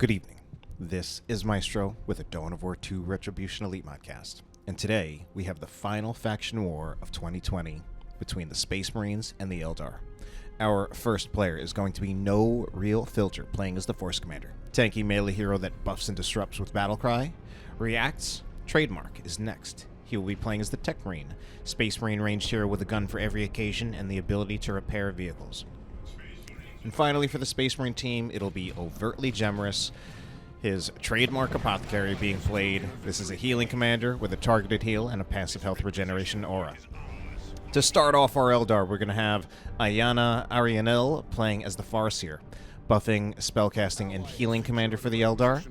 Good evening. This is Maestro with a Dawn of War 2 Retribution Elite Modcast. And today, we have the final faction war of 2020 between the Space Marines and the Eldar. Our first player is going to be no real filter, playing as the Force Commander. Tanky melee hero that buffs and disrupts with Battlecry. Reacts, Trademark is next. He will be playing as the Tech Marine, Space Marine ranged hero with a gun for every occasion and the ability to repair vehicles. And finally, for the Space Marine team, it'll be Overtly Gemerous, his trademark Apothecary being played. This is a healing commander with a targeted heal and a passive health regeneration aura. To start off our Eldar, we're going to have Iyanna Arienal playing as the Farseer, buffing, spellcasting, and healing commander for the Eldar.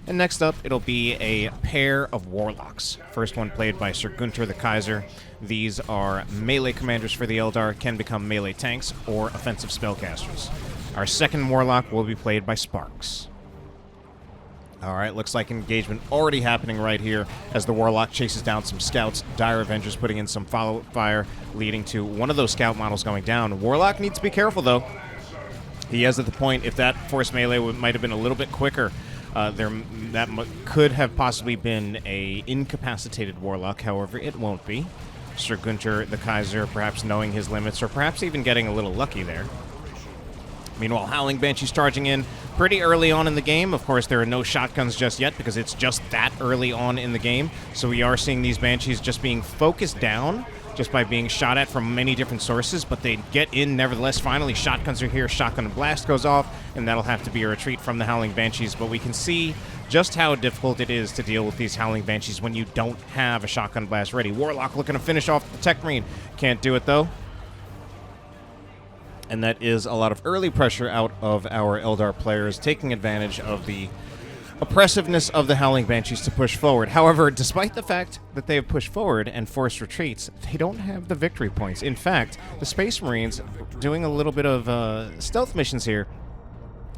And next up, it'll be a pair of Warlocks. First one played by Sir Gunter the Kaiser. These are melee commanders for the Eldar, can become melee tanks or offensive spellcasters. Our second Warlock will be played by Sparks. Alright, looks like engagement already happening right here as the Warlock chases down some scouts. Dire Avengers putting in some follow-up fire, leading to one of those scout models going down. Warlock needs to be careful, though. He is at the point, if that force melee might have been a little bit quicker, that could have possibly been a incapacitated Warlock. However, it won't be. Sir Gunter the Kaiser perhaps knowing his limits, or perhaps even getting a little lucky there. Meanwhile, Howling Banshee's charging in pretty early on in the game. Of course, there are no shotguns just yet because it's just that early on in the game. So we are seeing these Banshees just being focused down just by being shot at from many different sources, but they get in nevertheless. Finally, shotguns are here. Shotgun blast goes off, and that'll have to be a retreat from the Howling Banshees. But we can see just how difficult it is to deal with these Howling Banshees when you don't have a shotgun blast ready. Warlock looking to finish off the Tech Marine. Can't do it, though. And that is a lot of early pressure out of our Eldar players, taking advantage of the oppressiveness of the Howling Banshees to push forward. However, despite the fact that they have pushed forward and forced retreats, they don't have the victory points. In fact, the Space Marines doing a little bit of stealth missions here.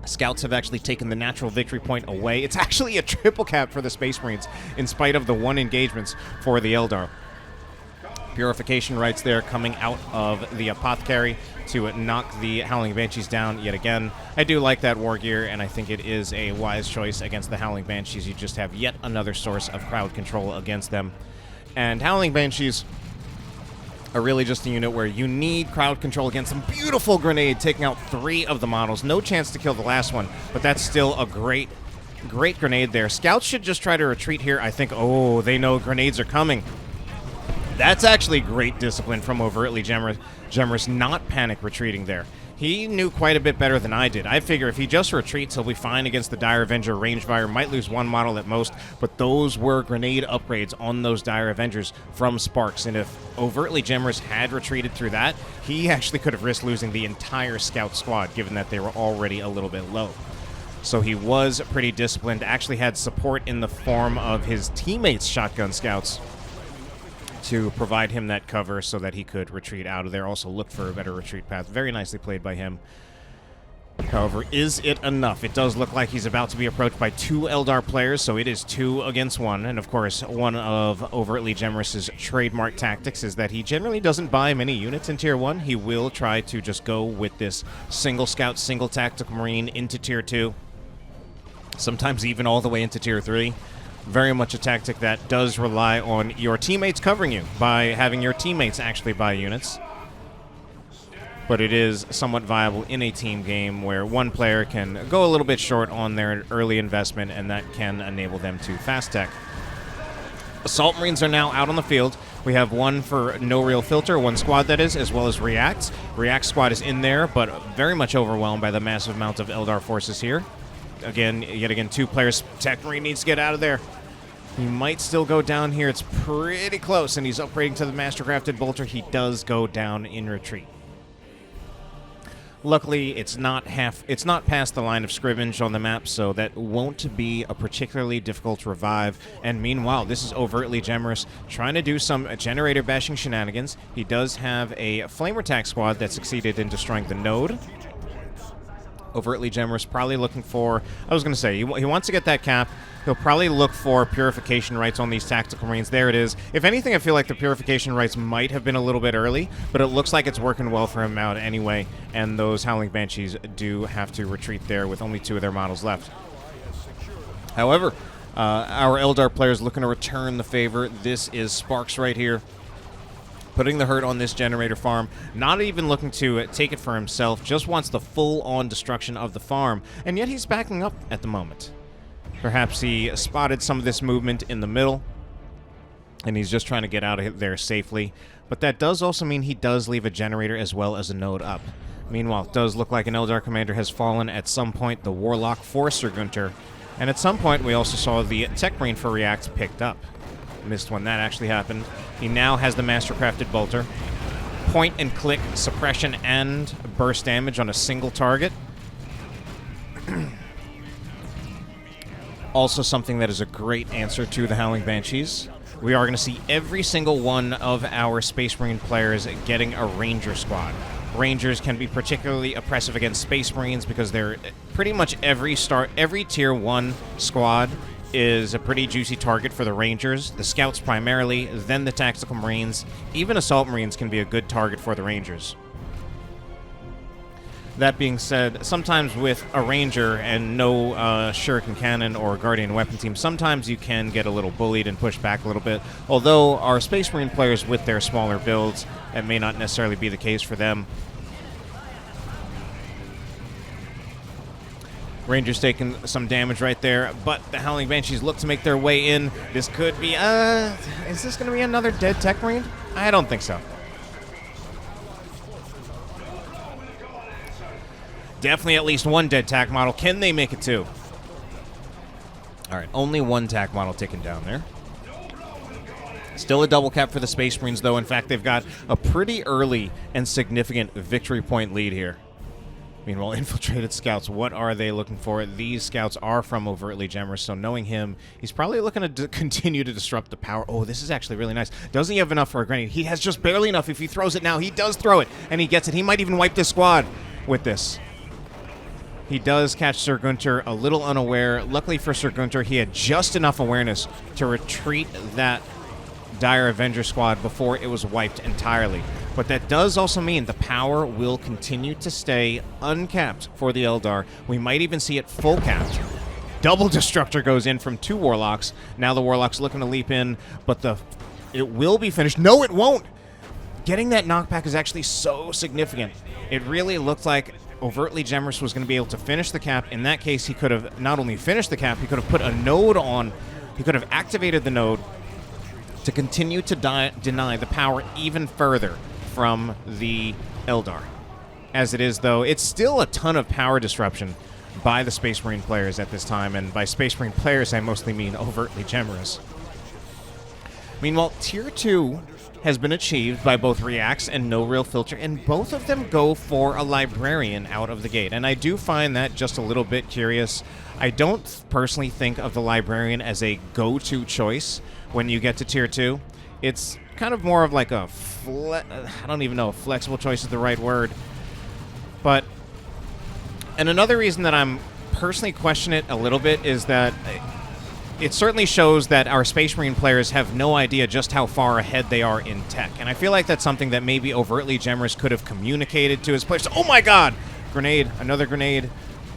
Scouts have actually taken the natural victory point away. It's actually a triple cap for the Space Marines, in spite of the one engagements for the Eldar. Purification rights there coming out of the Apothecary to knock the Howling Banshees down yet again. I do like that war gear, and I think it is a wise choice against the Howling Banshees. You just have yet another source of crowd control against them. And Howling Banshees are really just a unit where you need crowd control against them. Beautiful grenade, taking out 3 of the models. No chance to kill the last one, but that's still a great grenade there. Scouts should just try to retreat here. I think, oh, they know grenades are coming. That's actually great discipline from Overtly Gemerous, not panic retreating there. He knew quite a bit better than I did. I figure if he just retreats, he'll be fine against the Dire Avenger Rangefire. Might lose 1 model at most, but those were grenade upgrades on those Dire Avengers from Sparks. And if Overtly Gemerous had retreated through that, he actually could have risked losing the entire scout squad, given that they were already a little bit low. So he was pretty disciplined, actually had support in the form of his teammates' shotgun scouts to provide him that cover so that he could retreat out of there. Also look for a better retreat path. Very nicely played by him. However, is it enough? It does look like he's about to be approached by 2 Eldar players, so it is 2 against 1. And of course, one of Overtly Gemerous's trademark tactics is that he generally doesn't buy many units in Tier 1. He will try to just go with this single scout, single tactical marine into Tier 2. Sometimes even all the way into Tier 3. Very much a tactic that does rely on your teammates covering you by having your teammates actually buy units. But it is somewhat viable in a team game where one player can go a little bit short on their early investment, and that can enable them to fast tech. Assault Marines are now out on the field. We have 1 for no real filter, 1 squad that is, as well as React. React squad is in there, but very much overwhelmed by the massive amount of Eldar forces here. Yet again, 2 players. Tech Marine needs to get out of there. He might still go down here. It's pretty close, and he's upgrading to the Mastercrafted Bolter. He does go down in retreat. Luckily, it's not past the line of scrimmage on the map, so that won't be a particularly difficult revive. And meanwhile, this is Overtly Gemerous trying to do some generator bashing shenanigans. He does have a flame attack squad that succeeded in destroying the node. Overtly Gemerous probably looking for, I was going to say, he wants to get that cap. He'll probably look for purification rights on these tactical marines. There it is. If anything, I feel like the purification rights might have been a little bit early, but it looks like it's working well for him out anyway, and those Howling Banshees do have to retreat there with only 2 of their models left. However, our Eldar players looking to return the favor. This is Sparks right here, putting the hurt on this generator farm, not even looking to take it for himself, just wants the full-on destruction of the farm, and yet he's backing up at the moment. Perhaps he spotted some of this movement in the middle, and he's just trying to get out of there safely. But that does also mean he does leave a generator as well as a node up. Meanwhile, it does look like an Eldar commander has fallen at some point, the Warlock Farseer Gunter, and at some point we also saw the Tech Marine for React picked up. Missed when that actually happened. He now has the Mastercrafted Bolter. Point and click suppression and burst damage on a single target. Also something that is a great answer to the Howling Banshees. We are going to see every single one of our Space Marine players getting a Ranger squad. Rangers can be particularly oppressive against Space Marines because they're pretty much every tier 1 squad is a pretty juicy target for the Rangers. The Scouts primarily, then the Tactical Marines. Even Assault Marines can be a good target for the Rangers. That being said, sometimes with a Ranger and no Shuriken Cannon or Guardian Weapon team, sometimes you can get a little bullied and pushed back a little bit. Although our Space Marine players with their smaller builds, that may not necessarily be the case for them. Rangers taking some damage right there, but the Howling Banshees look to make their way in. This could be, is this going to be another dead Tech Marine? I don't think so. Definitely at least one dead TAC model. Can they make it two? All right, only one TAC model taken down there. Still a double cap for the Space Marines, though. In fact, they've got a pretty early and significant victory point lead here. Meanwhile, infiltrated scouts, what are they looking for? These scouts are from Overtly Gemerous, so knowing him, he's probably looking to continue to disrupt the power. Oh, this is actually really nice. Doesn't he have enough for a grenade? He has just barely enough. If he throws it now, he does throw it, and he gets it. He might even wipe this squad with this. He does catch Sir Gunter a little unaware. Luckily for Sir Gunter, he had just enough awareness to retreat that Dire Avenger squad before it was wiped entirely. But that does also mean the power will continue to stay uncapped for the Eldar. We might even see it full capped. Double Destructor goes in from 2 Warlocks. Now the Warlock's looking to leap in, but it will be finished. No, it won't! Getting that knockback is actually so significant. It really looked like Overtly Gemerous was going to be able to finish the cap. In that case, he could have not only finished the cap, he could have put a node on. He could have activated the node to continue to deny the power even further from the Eldar. As it is, though, it's still a ton of power disruption by the Space Marine players at this time, and by Space Marine players, I mostly mean Overtly Gemerous. Meanwhile, Tier 2 has been achieved by both Reacts and No Real Filter, and both of them go for a Librarian out of the gate. And I do find that just a little bit curious. I don't personally think of the Librarian as a go-to choice when you get to Tier 2. It's kind of more of like a I don't even know if flexible choice is the right word. But, and another reason that I'm personally questioning it a little bit is that it certainly shows that our Space Marine players have no idea just how far ahead they are in tech. And I feel like that's something that maybe Overtly Gemerous could have communicated to his players. Oh my god! Grenade, another grenade.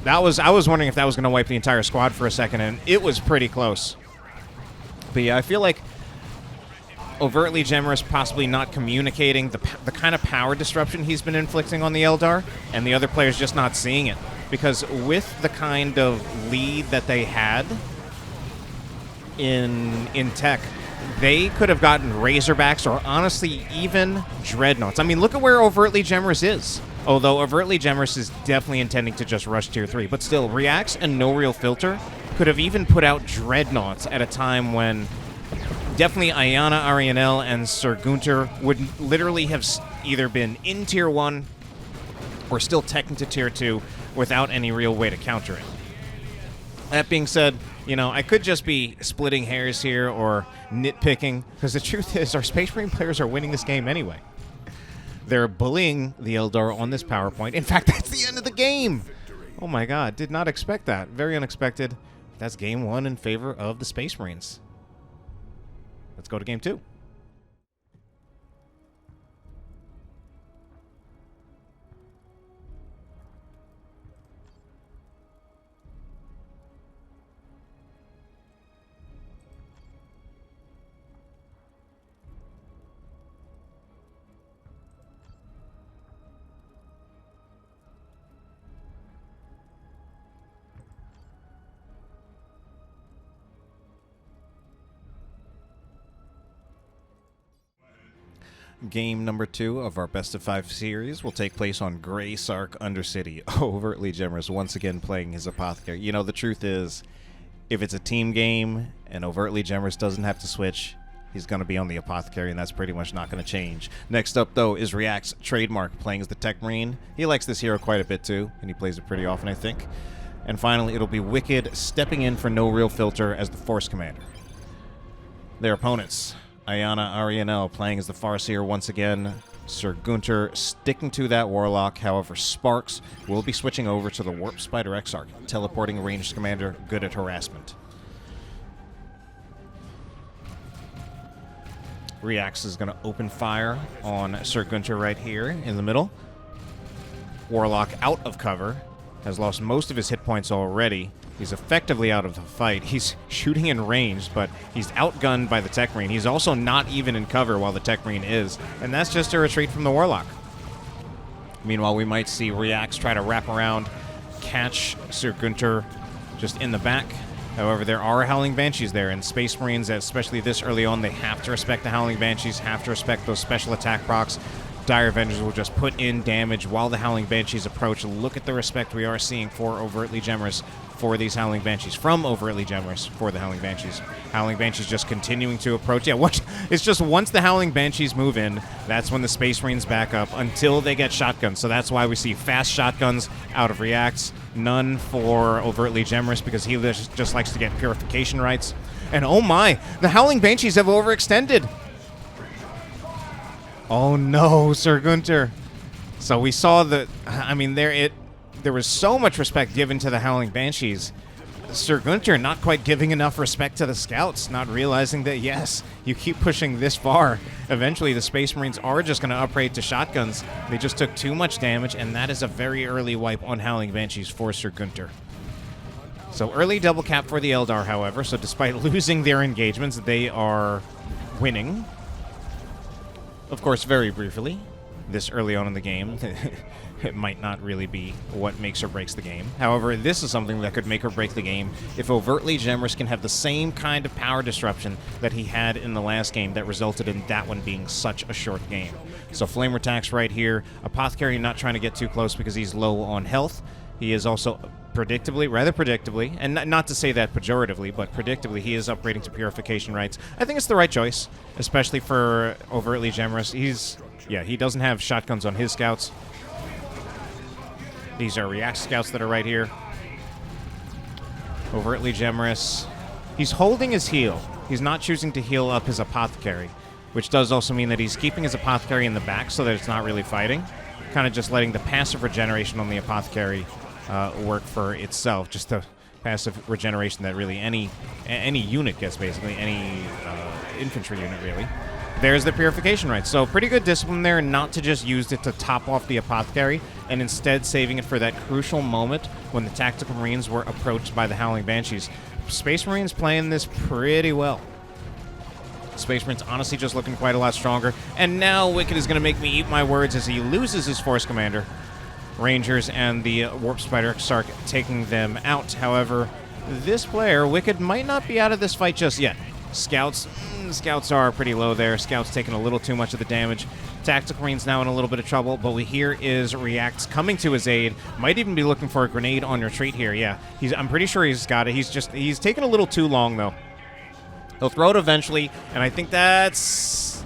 I was wondering if that was going to wipe the entire squad for a second, and it was pretty close. But yeah, I feel like Overtly Gemerous possibly not communicating the kind of power disruption he's been inflicting on the Eldar, and the other players just not seeing it. Because with the kind of lead that they had in tech, they could have gotten Razorbacks or honestly even Dreadnoughts. I mean, look at where Overtly Gemerous is. Although Overtly Gemerous is definitely intending to just rush Tier 3. But still, Reacts and No Real Filter could have even put out Dreadnoughts at a time when definitely Iyanna Arienal and Sir Gunter would literally have either been in Tier 1 or still tech into Tier 2 without any real way to counter it. That being said, you know, I could just be splitting hairs here or nitpicking, because the truth is our Space Marine players are winning this game anyway. They're bullying the Eldar on this PowerPoint. In fact, that's the end of the game! Oh my god, did not expect that. Very unexpected. That's game 1 in favor of the Space Marines. Let's go to game 2. Game number 2 of our Best-of-5 series will take place on Grey Sark Undercity. Overtly Gemerous once again playing his Apothecary. You know, the truth is, if it's a team game and Overtly Gemerous doesn't have to switch, he's going to be on the Apothecary, and that's pretty much not going to change. Next up, though, is React's Trademark, playing as the Tech Marine. He likes this hero quite a bit, too, and he plays it pretty often, I think. And finally, it'll be wikkyd stepping in for no real filter as the Force Commander. Their opponents, Iyanna Arienal playing as the Farseer once again. Sir Gunter sticking to that Warlock. However, Sparks will be switching over to the Warp Spider Exarch, teleporting ranged commander, good at harassment. Reacts is going to open fire on Sir Gunter right here in the middle. Warlock out of cover. Has lost most of his hit points already. He's effectively out of the fight. He's shooting in range, but he's outgunned by the Tech Marine. He's also not even in cover while the Tech Marine is, and that's just a retreat from the Warlock. Meanwhile, we might see Reacts try to wrap around, catch Sir Gunter just in the back. However, there are Howling Banshees there, and Space Marines, especially this early on, they have to respect the Howling Banshees, have to respect those special attack procs. Dire Avengers will just put in damage while the Howling Banshees approach. Look at the respect we are seeing for Overtly Gemerous for these Howling Banshees. From Overtly Gemerous for the Howling Banshees. Howling Banshees just continuing to approach. Yeah, it's just once the Howling Banshees move in, that's when the Space Marines back up until they get shotguns. So that's why we see fast shotguns out of Reacts. None for Overtly Gemerous because he just likes to get purification rights. And oh my, the Howling Banshees have overextended. Oh no, Sir Gunter. So we saw the, I mean, there was so much respect given to the Howling Banshees. Sir Gunter not quite giving enough respect to the Scouts, not realizing that, yes, you keep pushing this far. Eventually, the Space Marines are just going to upgrade to shotguns. They just took too much damage, and that is a very early wipe on Howling Banshees for Sir Gunter. So early double cap for the Eldar, however. So despite losing their engagements, they are winning. Of course, very briefly, this early on in the game, it might not really be what makes or breaks the game. However, this is something that could make or break the game if Overtly Gemerous can have the same kind of power disruption that he had in the last game that resulted in that one being such a short game. So Flamer attacks right here. Apothecary not trying to get too close because he's low on health. He is also rather predictably, and not to say that pejoratively, but predictably, he is upgrading to purification rights. I think it's the right choice, especially for Overtly Gemerous. He doesn't have shotguns on his scouts. These are React scouts that are right here. Overtly Gemerous. He's holding his heal. He's not choosing to heal up his Apothecary, which does also mean that he's keeping his Apothecary in the back so that it's not really fighting. Kind of just letting the passive regeneration on the Apothecary work for itself. Just the passive regeneration that really any unit gets, basically. Any infantry unit, really. There's the purification right. So pretty good discipline there not to just use it to top off the Apothecary and instead saving it for that crucial moment when the Tactical Marines were approached by the Howling Banshees. Space Marines playing this pretty well. Space Marines honestly just looking quite a lot stronger. And now wikkyd is going to make me eat my words as he loses his Force Commander. Rangers and the Warp Spider Exarch taking them out. However, this player, wikkyd, might not be out of this fight just yet. Scouts are pretty low there. Scouts taking a little too much of the damage. Tactical Marines now in a little bit of trouble, but we hear is Reacts coming to his aid. Might even be looking for a grenade on retreat here. Yeah, I'm pretty sure he's got it. He's taking a little too long, though. He'll throw it eventually, and I think that's...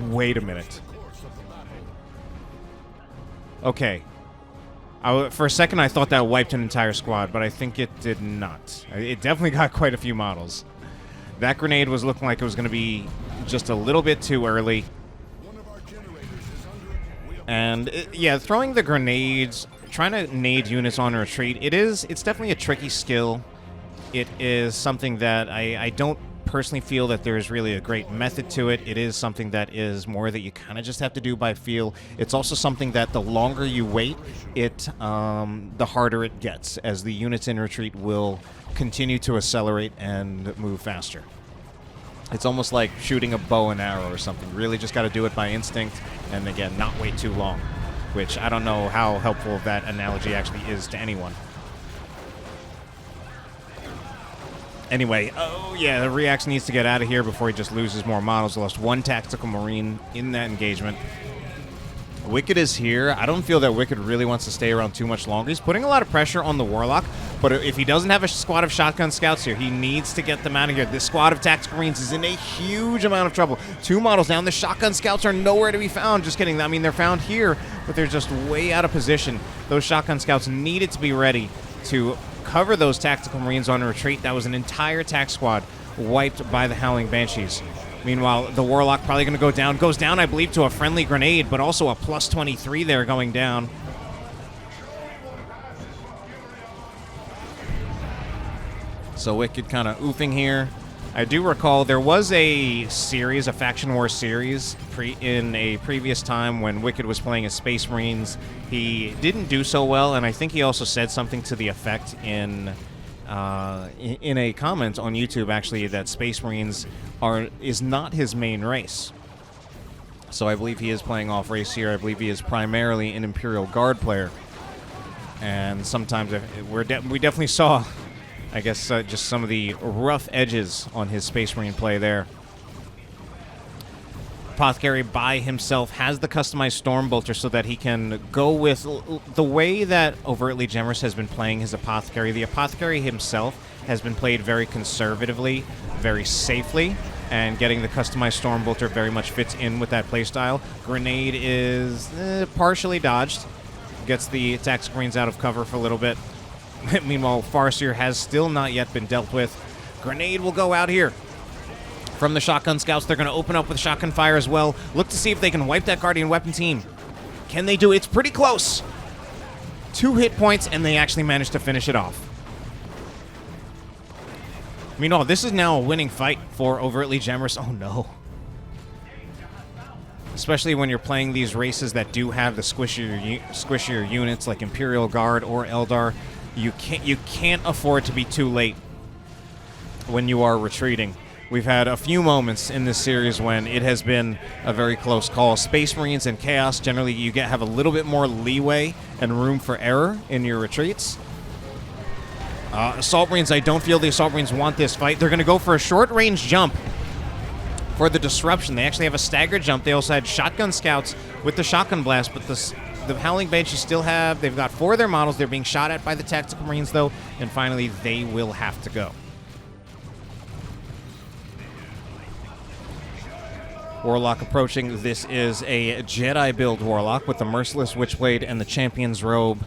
Wait a minute. Okay. For a second, I thought that wiped an entire squad, but I think it did not. It definitely got quite a few models. That grenade was looking like it was going to be just a little bit too early. And, yeah, throwing the grenades, trying to nade units on retreat, it's definitely a tricky skill. It is something that I don't personally feel that there's really a great method to it. It is something that is more that you kind of just have to do by feel. It's also something that the longer you wait, the harder it gets, as the units in retreat will continue to accelerate and move faster. It's almost like shooting a bow and arrow or something. Really just got to do it by instinct, and again, not wait too long, which I don't know how helpful that analogy actually is to anyone. Anyway, oh yeah, the Reax needs to get out of here before he just loses more models. Lost 1 tactical marine in that engagement. wikkyd is here. I don't feel that wikkyd really wants to stay around too much longer. He's putting a lot of pressure on the Warlock, but if he doesn't have a squad of shotgun scouts here, he needs to get them out of here. This squad of tactical marines is in a huge amount of trouble. 2 models down. The shotgun scouts are nowhere to be found. Just kidding. I mean, they're found here, but they're just way out of position. Those shotgun scouts needed to be ready to cover those tactical marines on a retreat. That was an entire attack squad wiped by the Howling Banshees. Meanwhile, the Warlock probably going to go down. Goes down, I believe, to a friendly grenade, but also a plus 23 there going down. So wikkyd kind of oofing here. I do recall there was a series, a Faction War series, in a previous time when wikkyd was playing as Space Marines. He didn't do so well, and I think he also said something to the effect in a comment on YouTube, actually, that Space Marines is not his main race. So I believe he is playing off race here. I believe he is primarily an Imperial Guard player. And sometimes we definitely saw, I guess, just some of the rough edges on his Space Marine play there. Apothecary by himself has the customized Stormbolter so that he can go with the way that Overtly Gemerous has been playing his Apothecary. The Apothecary himself has been played very conservatively, very safely, and getting the customized Stormbolter very much fits in with that playstyle. Grenade is partially dodged, gets the Tactical Marines out of cover for a little bit. Meanwhile, Farseer has still not yet been dealt with. Grenade will go out here. From the shotgun scouts, they're going to open up with shotgun fire as well. Look to see if they can wipe that Guardian weapon team. Can they do it? It's pretty close. 2 hit points, and they actually managed to finish it off. Meanwhile, this is now a winning fight for Overtly Gemerous. Oh, no. Especially when you're playing these races that do have the squishier units like Imperial Guard or Eldar. You can't afford to be too late when you are retreating. We've had a few moments in this series when it has been a very close call. Space Marines and Chaos, generally you have a little bit more leeway and room for error in your retreats. Assault Marines, I don't feel the Assault Marines want this fight. They're going to go for a short-range jump for the disruption. They actually have a staggered jump. They also had shotgun scouts with the shotgun blast, but the Howling Banshees still they've got 4 of their models. They're being shot at by the Tactical Marines, though, and finally they will have to go. Warlock approaching. This is a Jedi build Warlock with the Merciless Witchblade and the Champion's Robe.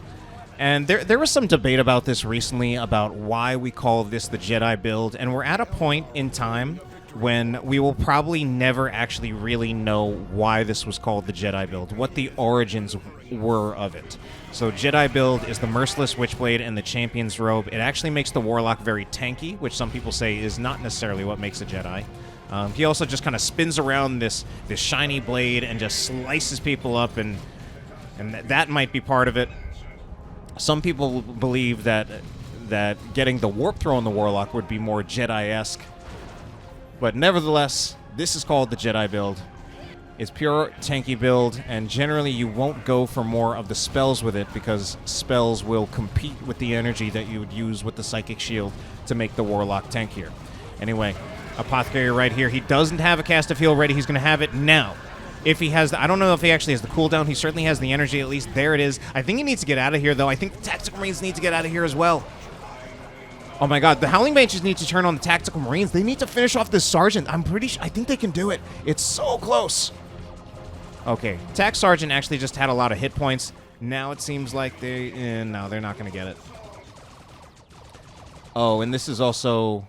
And there was some debate about this recently about why we call this the Jedi build, and we're at a point in time when we will probably never actually really know why this was called the Jedi build, what the origins were of it. So Jedi build is the Merciless Witchblade and the Champion's Robe. It actually makes the Warlock very tanky, which some people say is not necessarily what makes a Jedi. He also just kind of spins around this shiny blade and just slices people up, and that might be part of it. Some people believe that getting the Warp Throw on the Warlock would be more Jedi-esque. But nevertheless, this is called the Jedi build. It's pure tanky build, and generally you won't go for more of the spells with it because spells will compete with the energy that you would use with the Psychic Shield to make the Warlock tankier. Anyway, Apothecary right here. He doesn't have a Cast of Heal ready. He's going to have it now. If he has I don't know if he actually has the cooldown. He certainly has the energy, at least. There it is. I think he needs to get out of here, though. I think the Tactical Marines need to get out of here as well. Oh my god, the Howling Banshees need to turn on the Tactical Marines. They need to finish off this Sergeant. I'm pretty sure. I think they can do it. It's so close. Okay, Tac Sergeant actually just had a lot of hit points. Now it seems like no, they're not going to get it. Oh, and this is also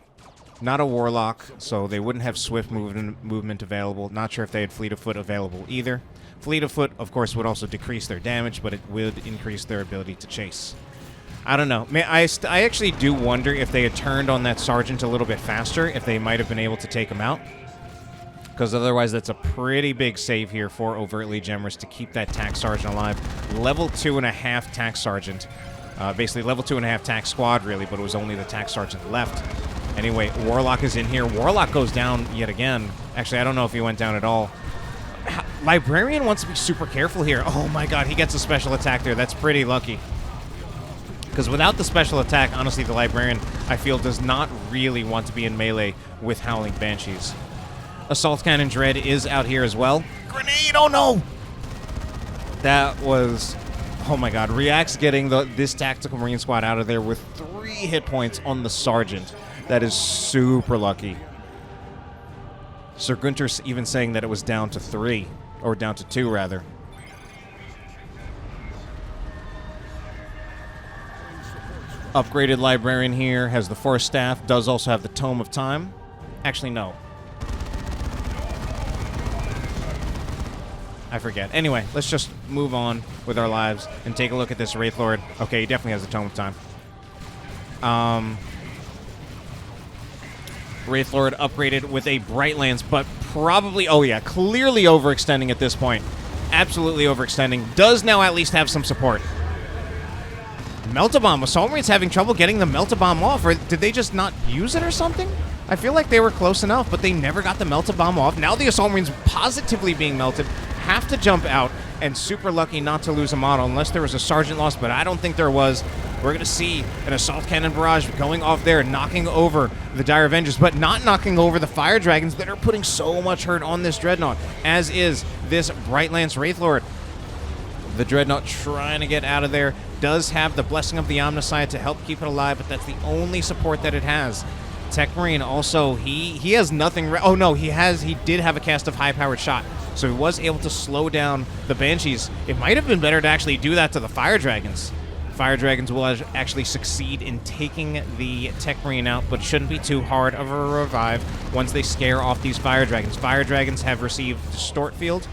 not a Warlock, so they wouldn't have swift movement available. Not sure if they had Fleet of Foot available either. Fleet of Foot, of course, would also decrease their damage, but it would increase their ability to chase. I don't know. I actually do wonder if they had turned on that Sergeant a little bit faster, if they might have been able to take him out. Because otherwise, that's a pretty big save here for Overtly Gemerous to keep that Tac Sergeant alive. Level 2.5 Tac Sergeant. Basically, level 2.5 Tac Squad, really, but it was only the Tac Sergeant left. Anyway, Warlock is in here. Warlock goes down yet again. Actually, I don't know if he went down at all. Librarian wants to be super careful here. Oh my god, he gets a special attack there. That's pretty lucky. Because without the special attack, honestly, the Librarian, I feel, does not really want to be in melee with Howling Banshees. Assault Cannon Dread is out here as well. Grenade! Oh no! That was... Oh my god. React's getting this Tactical Marine Squad out of there with 3 hit points on the Sergeant. That is super lucky. Sir Gunter's even saying that it was down to 3. Or down to 2, rather. Upgraded Librarian here, has the Force Staff, does also have the Tome of Time. Actually, no. I forget. Anyway, let's just move on with our lives and take a look at this Wraith Lord. Okay, he definitely has the Tome of Time. Wraith Lord upgraded with a Bright Lance, but probably, oh yeah, clearly overextending at this point. Absolutely overextending. Does now at least have some support. Melt-A-Bomb. Assault Marine's having trouble getting the Melt-A-Bomb off, or did they just not use it or something? I feel like they were close enough, but they never got the Melt-A-Bomb off. Now the Assault Marines positively being melted, have to jump out, and super lucky not to lose a model, unless there was a Sergeant loss, but I don't think there was. We're going to see an Assault Cannon Barrage going off there, knocking over the Dire Avengers, but not knocking over the Fire Dragons that are putting so much hurt on this Dreadnought, as is this Bright Lance Wraith Lord. The Dreadnought trying to get out of there. Does have the Blessing of the Omnicide to help keep it alive, but that's the only support that it has. Tech Marine also, he has nothing. Oh no, he did have a cast of high-powered shot, so he was able to slow down the Banshees. It might have been better to actually do that to the Fire Dragons. Fire Dragons will actually succeed in taking the Tech Marine out, but shouldn't be too hard of a revive once they scare off these Fire Dragons. Fire Dragons have received Distort Field,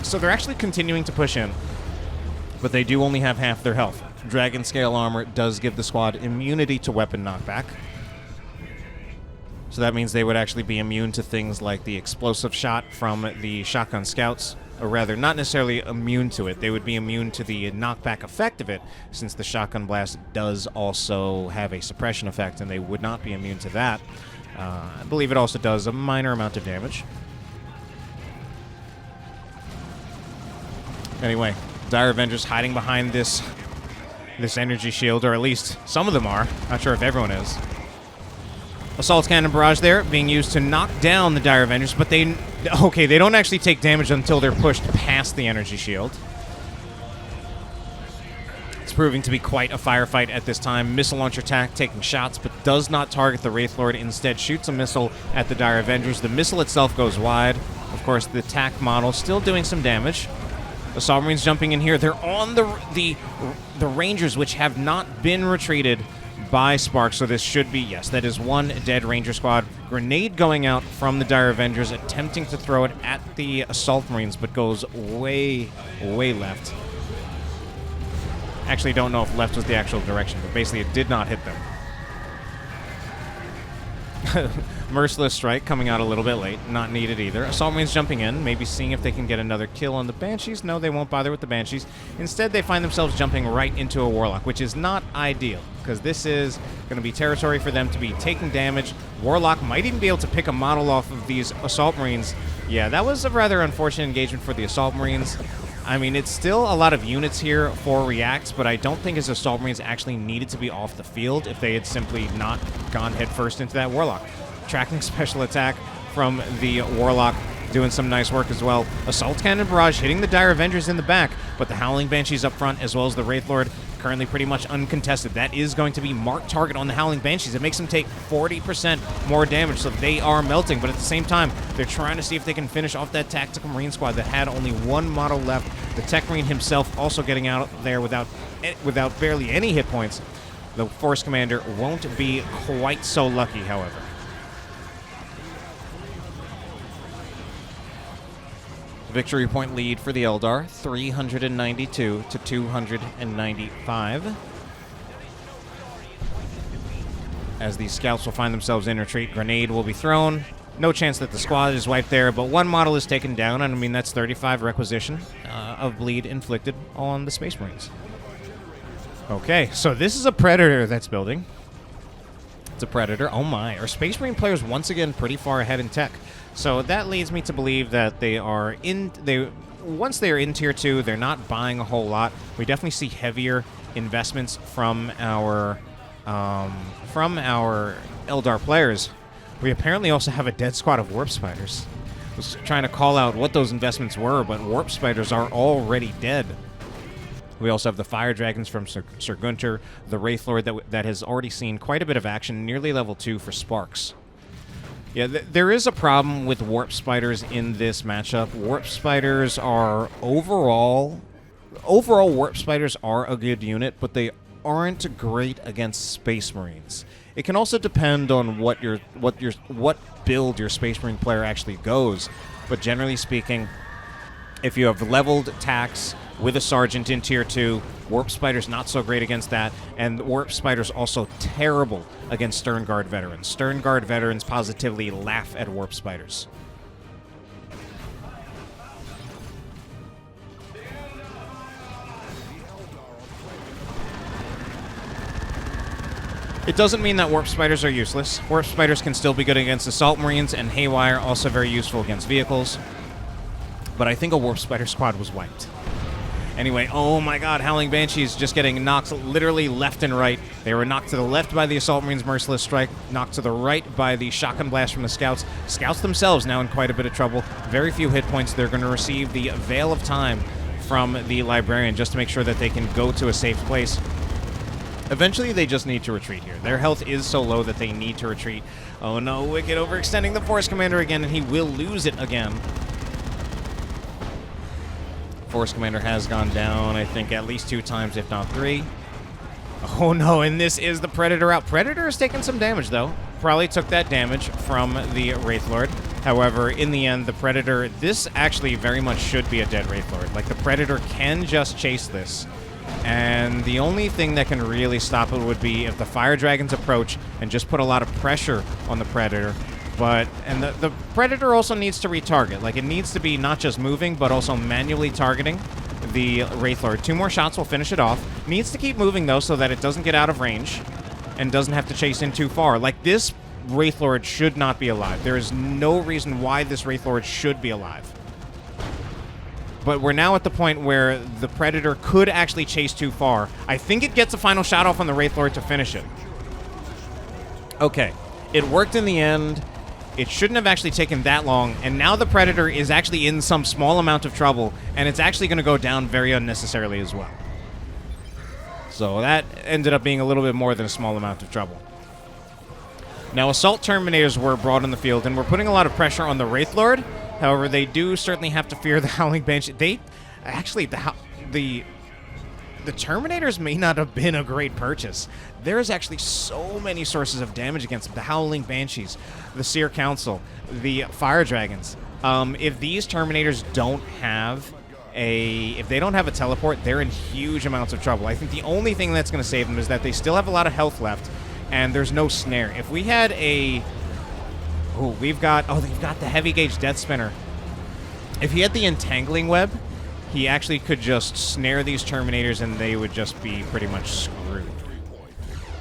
so they're actually continuing to push in, but they do only have half their health. Dragon Scale Armor does give the squad immunity to weapon knockback. So that means they would actually be immune to things like the explosive shot from the Shotgun Scouts, or rather, not necessarily immune to it. They would be immune to the knockback effect of it, since the Shotgun Blast does also have a suppression effect, and they would not be immune to that. I believe it also does a minor amount of damage. Anyway, Dire Avengers hiding behind this energy shield, or at least some of them are. Not sure if everyone is. Assault Cannon Barrage there, being used to knock down the Dire Avengers, but they don't actually take damage until they're pushed past the energy shield. It's proving to be quite a firefight at this time. Missile launcher attack taking shots, but does not target the Wraith Lord. Instead, shoots a missile at the Dire Avengers. The missile itself goes wide. Of course, the attack model still doing some damage. Assault Marines jumping in here. They're on the Rangers, which have not been retreated by Spark, so this should be, yes, that is one dead Ranger squad. Grenade going out from the Dire Avengers, attempting to throw it at the Assault Marines, but goes way, way left. Actually, don't know if left was the actual direction, but basically it did not hit them. Merciless Strike coming out a little bit late. Not needed either. Assault Marines jumping in, maybe seeing if they can get another kill on the Banshees. No, they won't bother with the Banshees. Instead, they find themselves jumping right into a Warlock, which is not ideal, because this is going to be territory for them to be taking damage. Warlock might even be able to pick a model off of these Assault Marines. Yeah, that was a rather unfortunate engagement for the Assault Marines. I mean, it's still a lot of units here for Reacts, but I don't think his Assault Marines actually needed to be off the field if they had simply not gone headfirst into that Warlock. Tracking special attack from the Warlock, doing some nice work as well. Assault Cannon Barrage hitting the Dire Avengers in the back, but the Howling Banshees up front, as well as the Wraith Lord, currently pretty much uncontested. That is going to be marked target on the Howling Banshees. It makes them take 40% more damage, so they are melting, but at the same time, they're trying to see if they can finish off that Tactical Marine squad that had only one model left. The Tech Marine himself also getting out there without barely any hit points. The Force Commander won't be quite so lucky, however. Victory point lead for the Eldar, 392 to 295. As these scouts will find themselves in retreat, grenade will be thrown. No chance that the squad is wiped there, but one model is taken down, and I mean that's 35 requisition of bleed inflicted on the Space Marines. Okay, so this is a Predator that's building. It's a Predator. Oh my. Our Space Marine players once again pretty far ahead in tech. So that leads me to believe that once they are in Tier 2, they're not buying a whole lot. We definitely see heavier investments from our Eldar players, we apparently also have a dead squad of warp spiders. I was trying to call out what those investments were, but warp spiders are already dead. We also have the fire dragons from Sir Gunter, the Wraith Lord that has already seen quite a bit of action, nearly level 2 for sparks. Yeah, there is a problem with warp spiders in this matchup. Warp spiders are overall warp spiders are a good unit, but they aren't great against Space Marines. It can also depend on what build your Space Marine player actually goes, but generally speaking, if you have leveled attacks with a Sergeant in Tier 2, Warp Spider's not so great against that, and Warp Spider's also terrible against Stern Guard veterans. Stern Guard veterans positively laugh at Warp Spiders. It doesn't mean that Warp Spiders are useless. Warp Spiders can still be good against Assault Marines, and Haywire also very useful against vehicles. But I think a Warp Spider squad was wiped. Anyway, oh my god, Howling Banshees just getting knocked literally left and right. They were knocked to the left by the Assault Marines' Merciless Strike, knocked to the right by the Shotgun Blast from the Scouts. Scouts themselves now in quite a bit of trouble. Very few hit points. They're going to receive the Veil of Time from the Librarian just to make sure that they can go to a safe place. Eventually, they just need to retreat here. Their health is so low that they need to retreat. Oh no, Wicked overextending the Force Commander again, and he will lose it again. Force Commander has gone down, I think, at least 2 times, if not 3. Oh no, and this is the Predator out. Predator is taking some damage, though. Probably took that damage from the Wraith Lord. However, in the end, the Predator, this actually very much should be a dead Wraith Lord. Like, the Predator can just chase this. And the only thing that can really stop it would be if the Fire Dragons approach and just put a lot of pressure on the Predator. And the Predator also needs to retarget. Like, it needs to be not just moving, but also manually targeting the Wraith Lord. 2 more shots will finish it off. Needs to keep moving, though, so that it doesn't get out of range and doesn't have to chase in too far. Like, this Wraith Lord should not be alive. There is no reason why this Wraith Lord should be alive. But we're now at the point where the Predator could actually chase too far. I think it gets a final shot off on the Wraith Lord to finish it. Okay. It worked in the end. It shouldn't have actually taken that long, and now the Predator is actually in some small amount of trouble, and it's actually going to go down very unnecessarily as well. So that ended up being a little bit more than a small amount of trouble. Now, Assault Terminators were brought on the field, and we're putting a lot of pressure on the Wraith Lord. However, they do certainly have to fear the Howling Banshee. The Terminators may not have been a great purchase. There's actually so many sources of damage against them. The Howling Banshees, the Seer Council, the Fire Dragons. If these Terminators don't have if they don't have a teleport, they're in huge amounts of trouble. I think the only thing that's going to save them is that they still have a lot of health left, and there's no snare. If we had they've got the heavy gauge Death Spinner. If he had the Entangling Web, he actually could just snare these Terminators and they would just be pretty much screwed.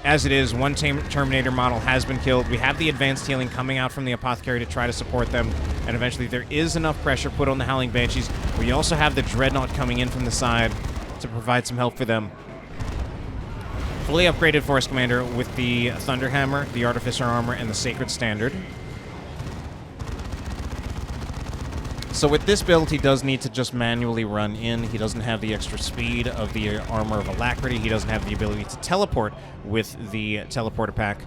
As it is, one Terminator model has been killed. We have the advanced healing coming out from the Apothecary to try to support them, and eventually there is enough pressure put on the Howling Banshees. We also have the Dreadnought coming in from the side to provide some help for them. Fully upgraded Force Commander with the Thunderhammer, the Artificer Armor, and the Sacred Standard. So with this build, he does need to just manually run in. He doesn't have the extra speed of the Armor of Alacrity. He doesn't have the ability to teleport with the Teleporter pack.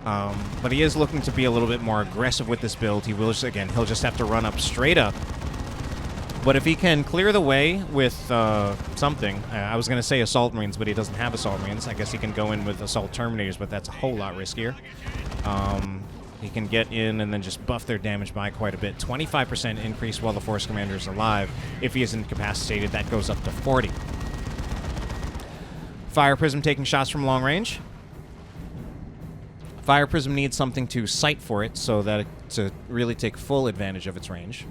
But he is looking to be a little bit more aggressive with this build. He will just, again, he'll just have to run up straight up. But if he can clear the way with something, I was going to say Assault Marines, but he doesn't have Assault Marines. I guess he can go in with Assault Terminators, but that's a whole lot riskier. He can get in and then just buff their damage by quite a bit. 25% increase while the Force Commander is alive. If he is incapacitated, that goes up to 40. Fire Prism taking shots from long range. Fire Prism needs something to sight for it so that to really take full advantage of its range.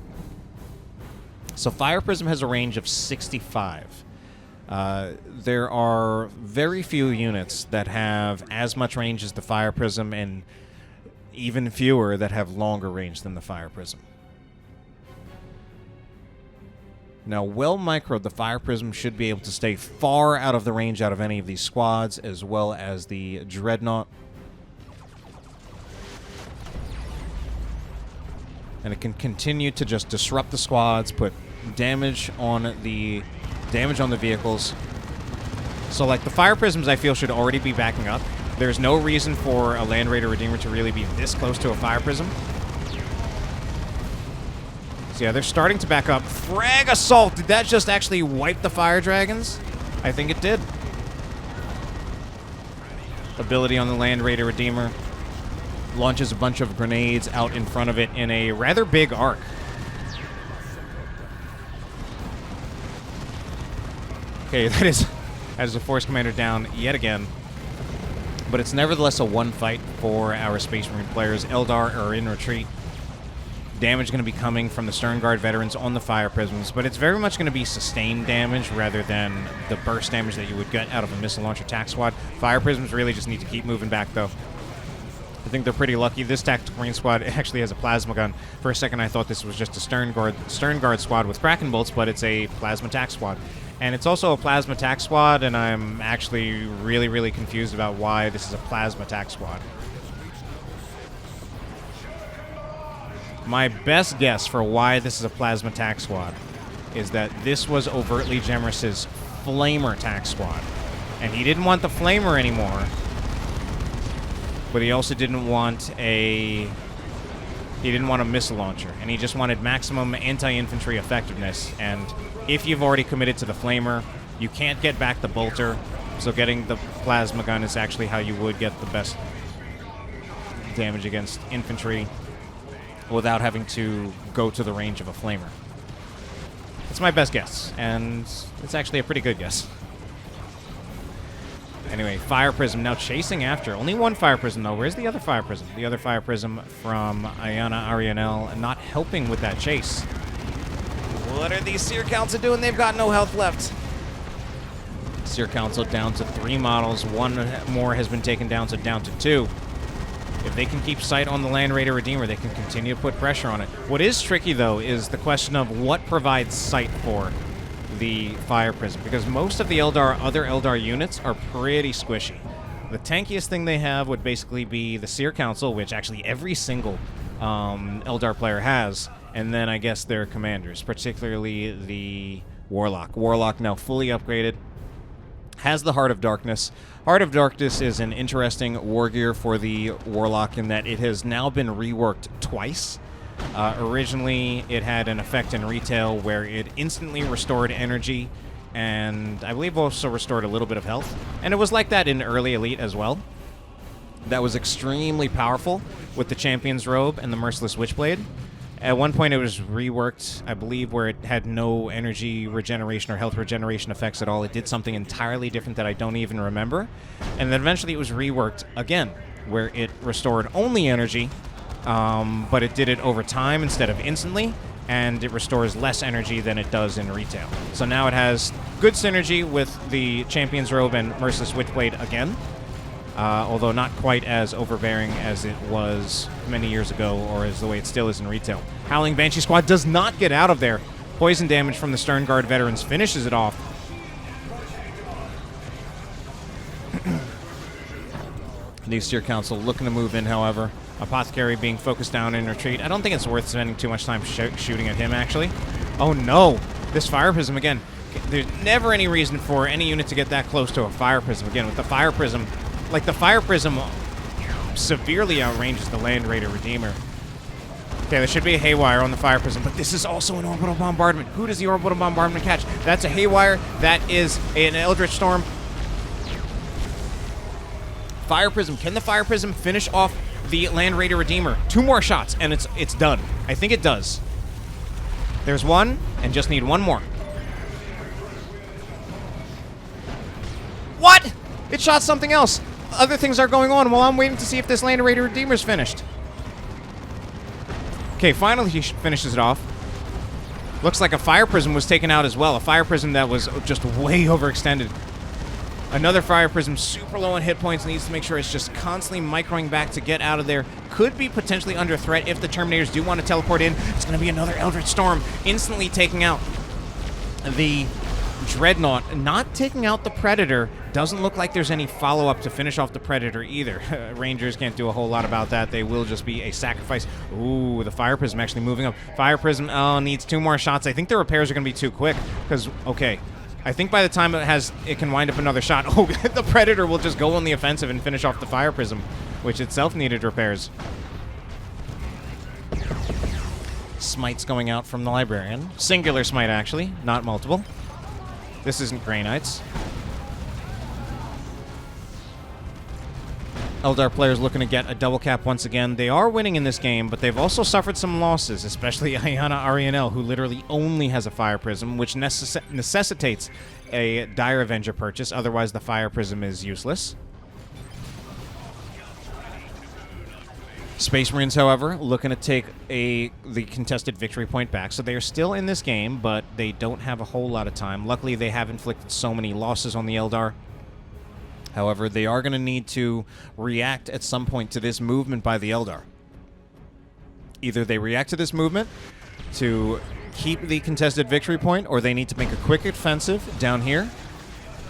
So Fire Prism has a range of 65. There are very few units that have as much range as the Fire Prism, and even fewer that have longer range than the Fire Prism. Now, well microed, the Fire Prism should be able to stay far out of the range out of any of these squads, as well as the Dreadnought. And it can continue to just disrupt the squads, put damage on the vehicles. So, like, the Fire Prisms, I feel, should already be backing up. There's no reason for a Land Raider Redeemer to really be this close to a Fire Prism. So, yeah, they're starting to back up. Frag Assault! Did that just actually wipe the Fire Dragons? I think it did. Ability on the Land Raider Redeemer. Launches a bunch of grenades out in front of it in a rather big arc. Okay, that is a Force Commander down yet again. But it's nevertheless a one fight for our Space Marine players. Eldar are in retreat. Damage going to be coming from the Stern Guard veterans on the Fire Prisms, but it's very much going to be sustained damage rather than the burst damage that you would get out of a missile launcher attack squad. Fire Prisms really just need to keep moving back, though. I think they're pretty lucky. This Tactical Marine squad actually has a plasma gun. For a second, I thought this was just a Stern Guard squad with Kraken bolts, but it's a plasma attack squad. And it's also a plasma attack squad, and I'm actually really, really confused about why this is a plasma attack squad. My best guess for why this is a plasma attack squad is that this was Overtly Gemerous' Flamer attack squad. And he didn't want the Flamer anymore. But he also didn't want a missile launcher, and he just wanted maximum anti-infantry effectiveness. And if you've already committed to the Flamer, you can't get back the bolter, so getting the plasma gun is actually how you would get the best damage against infantry without having to go to the range of a Flamer. It's my best guess, and it's actually a pretty good guess. Anyway, Fire Prism now chasing after. Only one Fire Prism, though. Where's the other Fire Prism? The other Fire Prism from Iyanna Arienal not helping with that chase. What are these Seer Council doing? They've got no health left. Seer Council down to 3 models. One more has been taken down, so down to 2. If they can keep sight on the Land Raider Redeemer, they can continue to put pressure on it. What is tricky, though, is the question of what provides sight for the Fire Prism, because most of the other Eldar units are pretty squishy. The tankiest thing they have would basically be the Seer Council, which actually every single Eldar player has, and then I guess their commanders, particularly the Warlock. Warlock now fully upgraded, has the Heart of Darkness. Heart of Darkness is an interesting war gear for the Warlock in that it has now been reworked twice. Originally, it had an effect in retail where it instantly restored energy, and I believe also restored a little bit of health. And it was like that in early Elite as well. That was extremely powerful with the Champion's Robe and the Merciless Witchblade. At one point, it was reworked, I believe, where it had no energy regeneration or health regeneration effects at all. It did something entirely different that I don't even remember. And then eventually it was reworked again, where it restored only energy, but it did it over time instead of instantly, and it restores less energy than it does in retail. So now it has good synergy with the Champion's Robe and Merciless Witchblade again, although not quite as overbearing as it was many years ago, or as the way it still is in retail. Howling Banshee Squad does not get out of there. Poison damage from the Stern Guard veterans finishes it off. The Seer Council looking to move in, however. Apothecary being focused down in retreat. I don't think it's worth spending too much time shooting at him, actually. Oh, no. This Fire Prism, again. There's never any reason for any unit to get that close to a Fire Prism. Again, with the Fire Prism, like, the Fire Prism severely outranges the Land Raider Redeemer. Okay, there should be a Haywire on the Fire Prism, but this is also an Orbital Bombardment. Who does the Orbital Bombardment catch? That's a Haywire. That is an Eldritch Storm. Fire Prism. Can the Fire Prism finish off the Land Raider Redeemer? 2 more shots, and it's done. I think it does. There's one, and just need one more. What? It shot something else. Other things are going on while I'm waiting to see if this Land Raider Redeemer's finished. Okay, finally he finishes it off. Looks like a Fire Prism was taken out as well. A Fire Prism that was just way overextended. Another Fire Prism super low on hit points, needs to make sure it's just constantly microing back to get out of there. Could be potentially under threat if the Terminators do want to teleport in. It's going to be another Eldritch Storm instantly taking out The Dreadnought not taking out the Predator. Doesn't look like there's any follow-up to finish off the Predator either. Rangers can't do a whole lot about that. They will just be a sacrifice. Ooh, the Fire Prism actually moving up. Fire Prism needs 2 more shots. I think the repairs are going to be too quick because, okay, I think by the time it can wind up another shot, oh, the Predator will just go on the offensive and finish off the Fire Prism, which itself needed repairs. Smites going out from the Librarian. Singular smite, actually, not multiple. This isn't Grey Knights. Eldar players looking to get a double cap once again. They are winning in this game, but they've also suffered some losses, especially Iyanna Arienal, who literally only has a Fire Prism, which necessitates a Dire Avenger purchase. Otherwise, the Fire Prism is useless. Space Marines, however, looking to take the contested victory point back. So they are still in this game, but they don't have a whole lot of time. Luckily, they have inflicted so many losses on the Eldar. However, they are going to need to react at some point to this movement by the Eldar. Either they react to this movement to keep the contested victory point, or they need to make a quick offensive down here.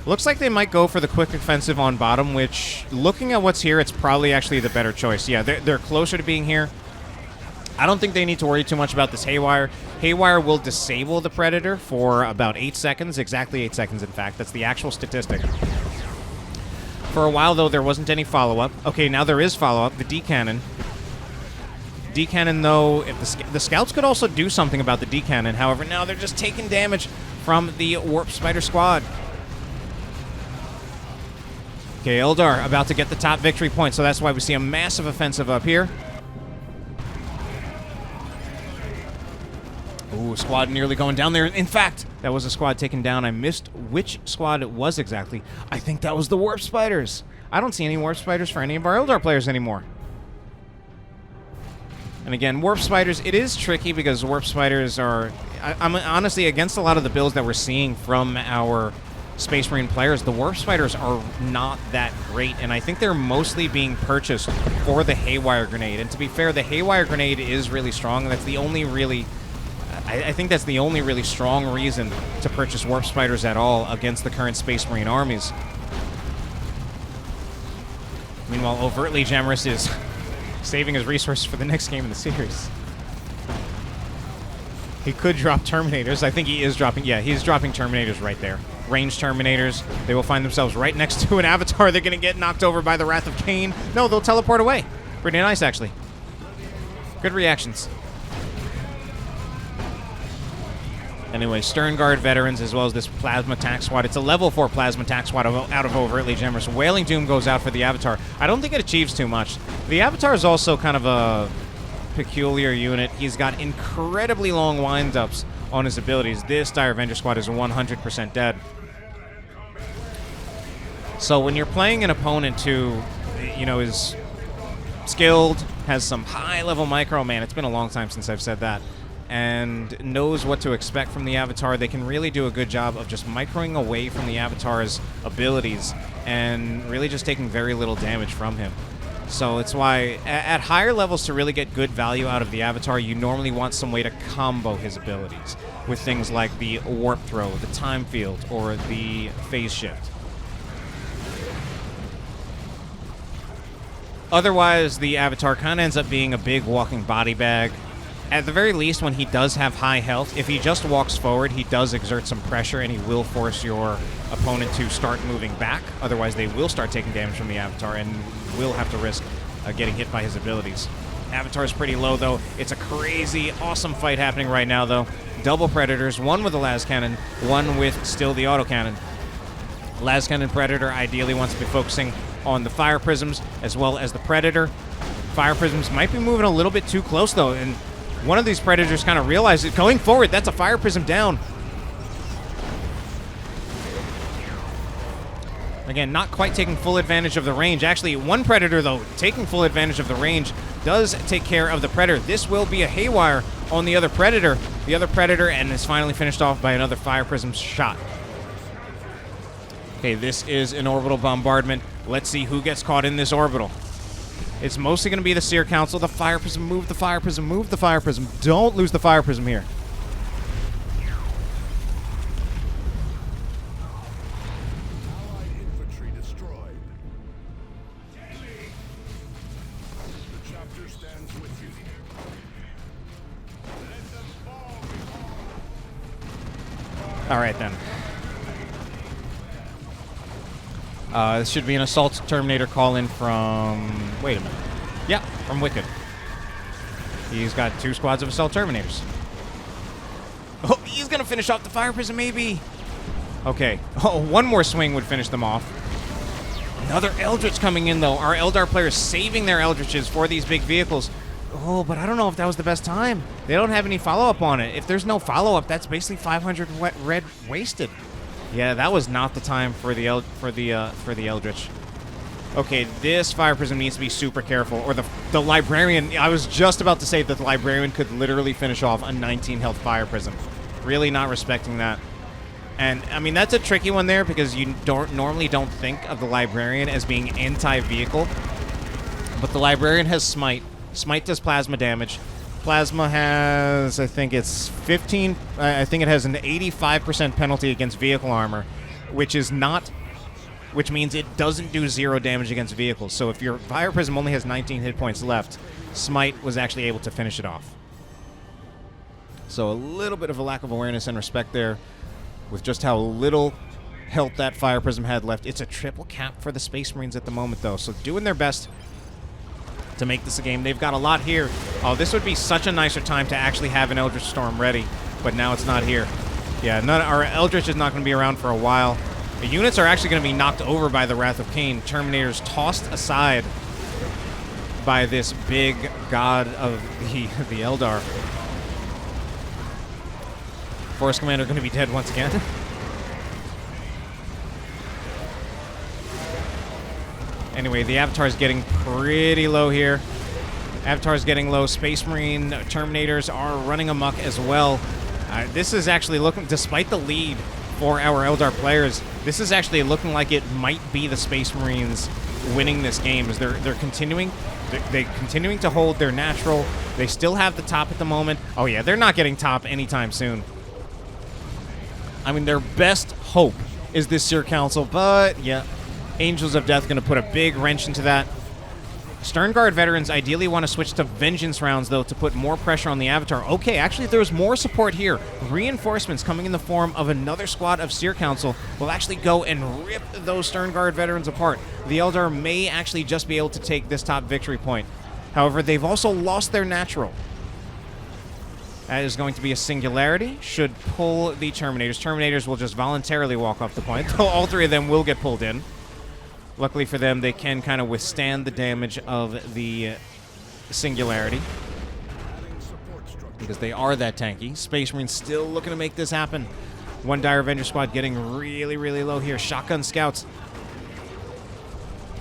Looks like they might go for the quick offensive on bottom, which, looking at what's here, it's probably actually the better choice. Yeah, they're closer to being here. I don't think they need to worry too much about this Haywire. Haywire will disable the Predator for about 8 seconds, exactly 8 seconds, in fact. That's the actual statistic. For a while, though, there wasn't any follow-up. Okay, now there is follow-up. The D-Cannon. D-Cannon, though, if the Scouts could also do something about the D-Cannon. However, now they're just taking damage from the Warp Spider squad. Okay, Eldar about to get the top victory point, so that's why we see a massive offensive up here. Ooh, squad nearly going down there. In fact, that was a squad taken down. I missed which squad it was exactly. I think that was the Warp Spiders. I don't see any Warp Spiders for any of our Eldar players anymore. And again, Warp Spiders, it is tricky because Warp Spiders are... I'm honestly, against a lot of the builds that we're seeing from our Space Marine players, the Warp Spiders are not that great, and I think they're mostly being purchased for the Haywire Grenade. And to be fair, the Haywire Grenade is really strong, and that's the only really... I think that's the only really strong reason to purchase Warp Spiders at all against the current Space Marine armies. Meanwhile, Overtly Gemerous is saving his resources for the next game in the series. He could drop Terminators. I think he is dropping... Yeah, he's dropping Terminators right there. Ranged Terminators. They will find themselves right next to an Avatar. They're going to get knocked over by the Wrath of Khaine. No, they'll teleport away. Pretty nice, actually. Good reactions. Anyway, Stern Guard veterans, as well as this Plasma Tack Squad. It's a level 4 Plasma Tack Squad out of Overtly Gemerous. Wailing Doom goes out for the Avatar. I don't think it achieves too much. The Avatar is also kind of a peculiar unit. He's got incredibly long wind-ups on his abilities. This Dire Avenger Squad is 100% dead. So when you're playing an opponent who, you know, is skilled, has some high-level micro, man, it's been a long time since I've said that, and knows what to expect from the Avatar, they can really do a good job of just microing away from the Avatar's abilities and really just taking very little damage from him. So it's why, at higher levels, to really get good value out of the Avatar, you normally want some way to combo his abilities with things like the Warp Throw, the Time Field, or the Phase Shift. Otherwise, the Avatar kind of ends up being a big walking body bag. At the very least, when he does have high health, if he just walks forward, he does exert some pressure, and he will force your opponent to start moving back. Otherwise, they will start taking damage from the Avatar and will have to risk getting hit by his abilities. Avatar's pretty low, though. It's a crazy, awesome fight happening right now, though. Double Predators, one with the Las Cannon, one with still the Autocannon. Las Cannon Predator ideally wants to be focusing on the Fire Prisms as well as the Predator. Fire Prisms might be moving a little bit too close, though, and one of these Predators kind of realizes, going forward, that's a Fire Prism down. Again, not quite taking full advantage of the range. Actually, one Predator, though, taking full advantage of the range, does take care of the Predator. This will be a Haywire on the other Predator. The other Predator, and is finally finished off by another Fire Prism shot. Okay, this is an orbital bombardment. Let's see who gets caught in this orbital. It's mostly going to be the Seer Council. The Fire Prism, move the Fire Prism, move the Fire Prism. Don't lose the Fire Prism here. All right, then. This should be an Assault Terminator call-in from... Wait a minute. Yeah, from wikkyd. He's got 2 squads of Assault Terminators. Oh, he's going to finish off the Fire Prism, maybe. Okay. Oh, one more swing would finish them off. Another Eldritch coming in, though. Our Eldar players saving their Eldritches for these big vehicles. Oh, but I don't know if that was the best time. They don't have any follow-up on it. If there's no follow-up, that's basically 500 red wasted. Yeah, that was not the time for the Eldritch. Okay, this Fire Prism needs to be super careful, or the Librarian... I was just about to say that the Librarian could literally finish off a 19 health Fire Prism. Really not respecting that. And, I mean, that's a tricky one there, because you normally don't think of the Librarian as being anti-vehicle. But the Librarian has Smite. Smite does plasma damage. Plasma has, I think it's 15... I think it has an 85% penalty against vehicle armor, which is not... which means it doesn't do 0 damage against vehicles. So if your Fire Prism only has 19 hit points left, Smite was actually able to finish it off. So a little bit of a lack of awareness and respect there with just how little health that Fire Prism had left. It's a triple cap for the Space Marines at the moment, though, so doing their best to make this a game. They've got a lot here. Oh, this would be such a nicer time to actually have an Eldritch Storm ready, but now it's not here. Yeah, our Eldritch is not going to be around for a while. The units are actually going to be knocked over by the Wrath of Khaine. Terminators tossed aside by this big god of the Eldar. Force Commander going to be dead once again. Anyway, the Avatar's getting pretty low here. Avatar's getting low. Space Marine Terminators are running amok as well. This is actually looking, despite the lead for our Eldar players, this is actually looking like it might be the Space Marines winning this game, as they're continuing to hold their natural. They still have the top at the moment. Oh yeah, they're not getting top anytime soon. I mean, their best hope is this Seer Council, but yeah, Angels of Death going to put a big wrench into that. Sternguard veterans ideally want to switch to Vengeance rounds, though, to put more pressure on the Avatar. Okay, actually, there's more support here. Reinforcements coming in the form of another squad of Seer Council will actually go and rip those Sternguard veterans apart. The Eldar may actually just be able to take this top victory point. However, they've also lost their natural. That is going to be a singularity. Should pull the Terminators. Terminators will just voluntarily walk off the point. All 3 of them will get pulled in. Luckily for them, they can kind of withstand the damage of the singularity, because they are that tanky. Space Marines still looking to make this happen. One Dire Avenger squad getting really, really low here. Shotgun Scouts.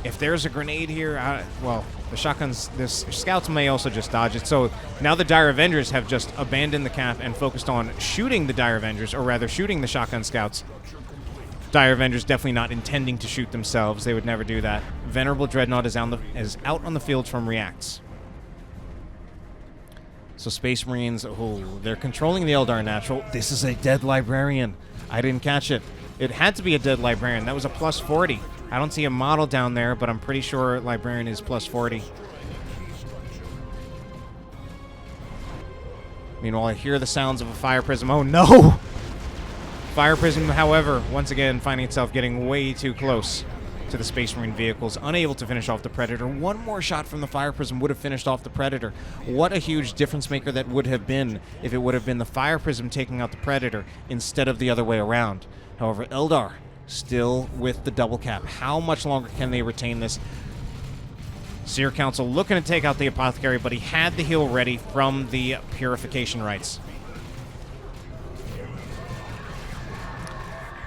If there's a grenade here, well, the Scouts may also just dodge it. So now the Dire Avengers have just abandoned the cap and focused on shooting the Dire Avengers, or rather shooting the Shotgun Scouts. Dire Avengers definitely not intending to shoot themselves. They would never do that. Venerable Dreadnought is out on the field from reacts. So Space Marines, oh, they're controlling the Eldar natural. This is a dead Librarian. I didn't catch it. It had to be a dead Librarian. That was a plus 40. I don't see a model down there, but I'm pretty sure Librarian is plus 40. Meanwhile, I hear the sounds of a Fire Prism. Oh, no! Fire Prism, however, once again finding itself getting way too close to the Space Marine vehicles, unable to finish off the Predator. One more shot from the Fire Prism would have finished off the Predator. What a huge difference maker that would have been if it would have been the Fire Prism taking out the Predator instead of the other way around. However, Eldar still with the double cap. How much longer can they retain this? Seer Council looking to take out the Apothecary, but he had the heal ready from the Purification Rites.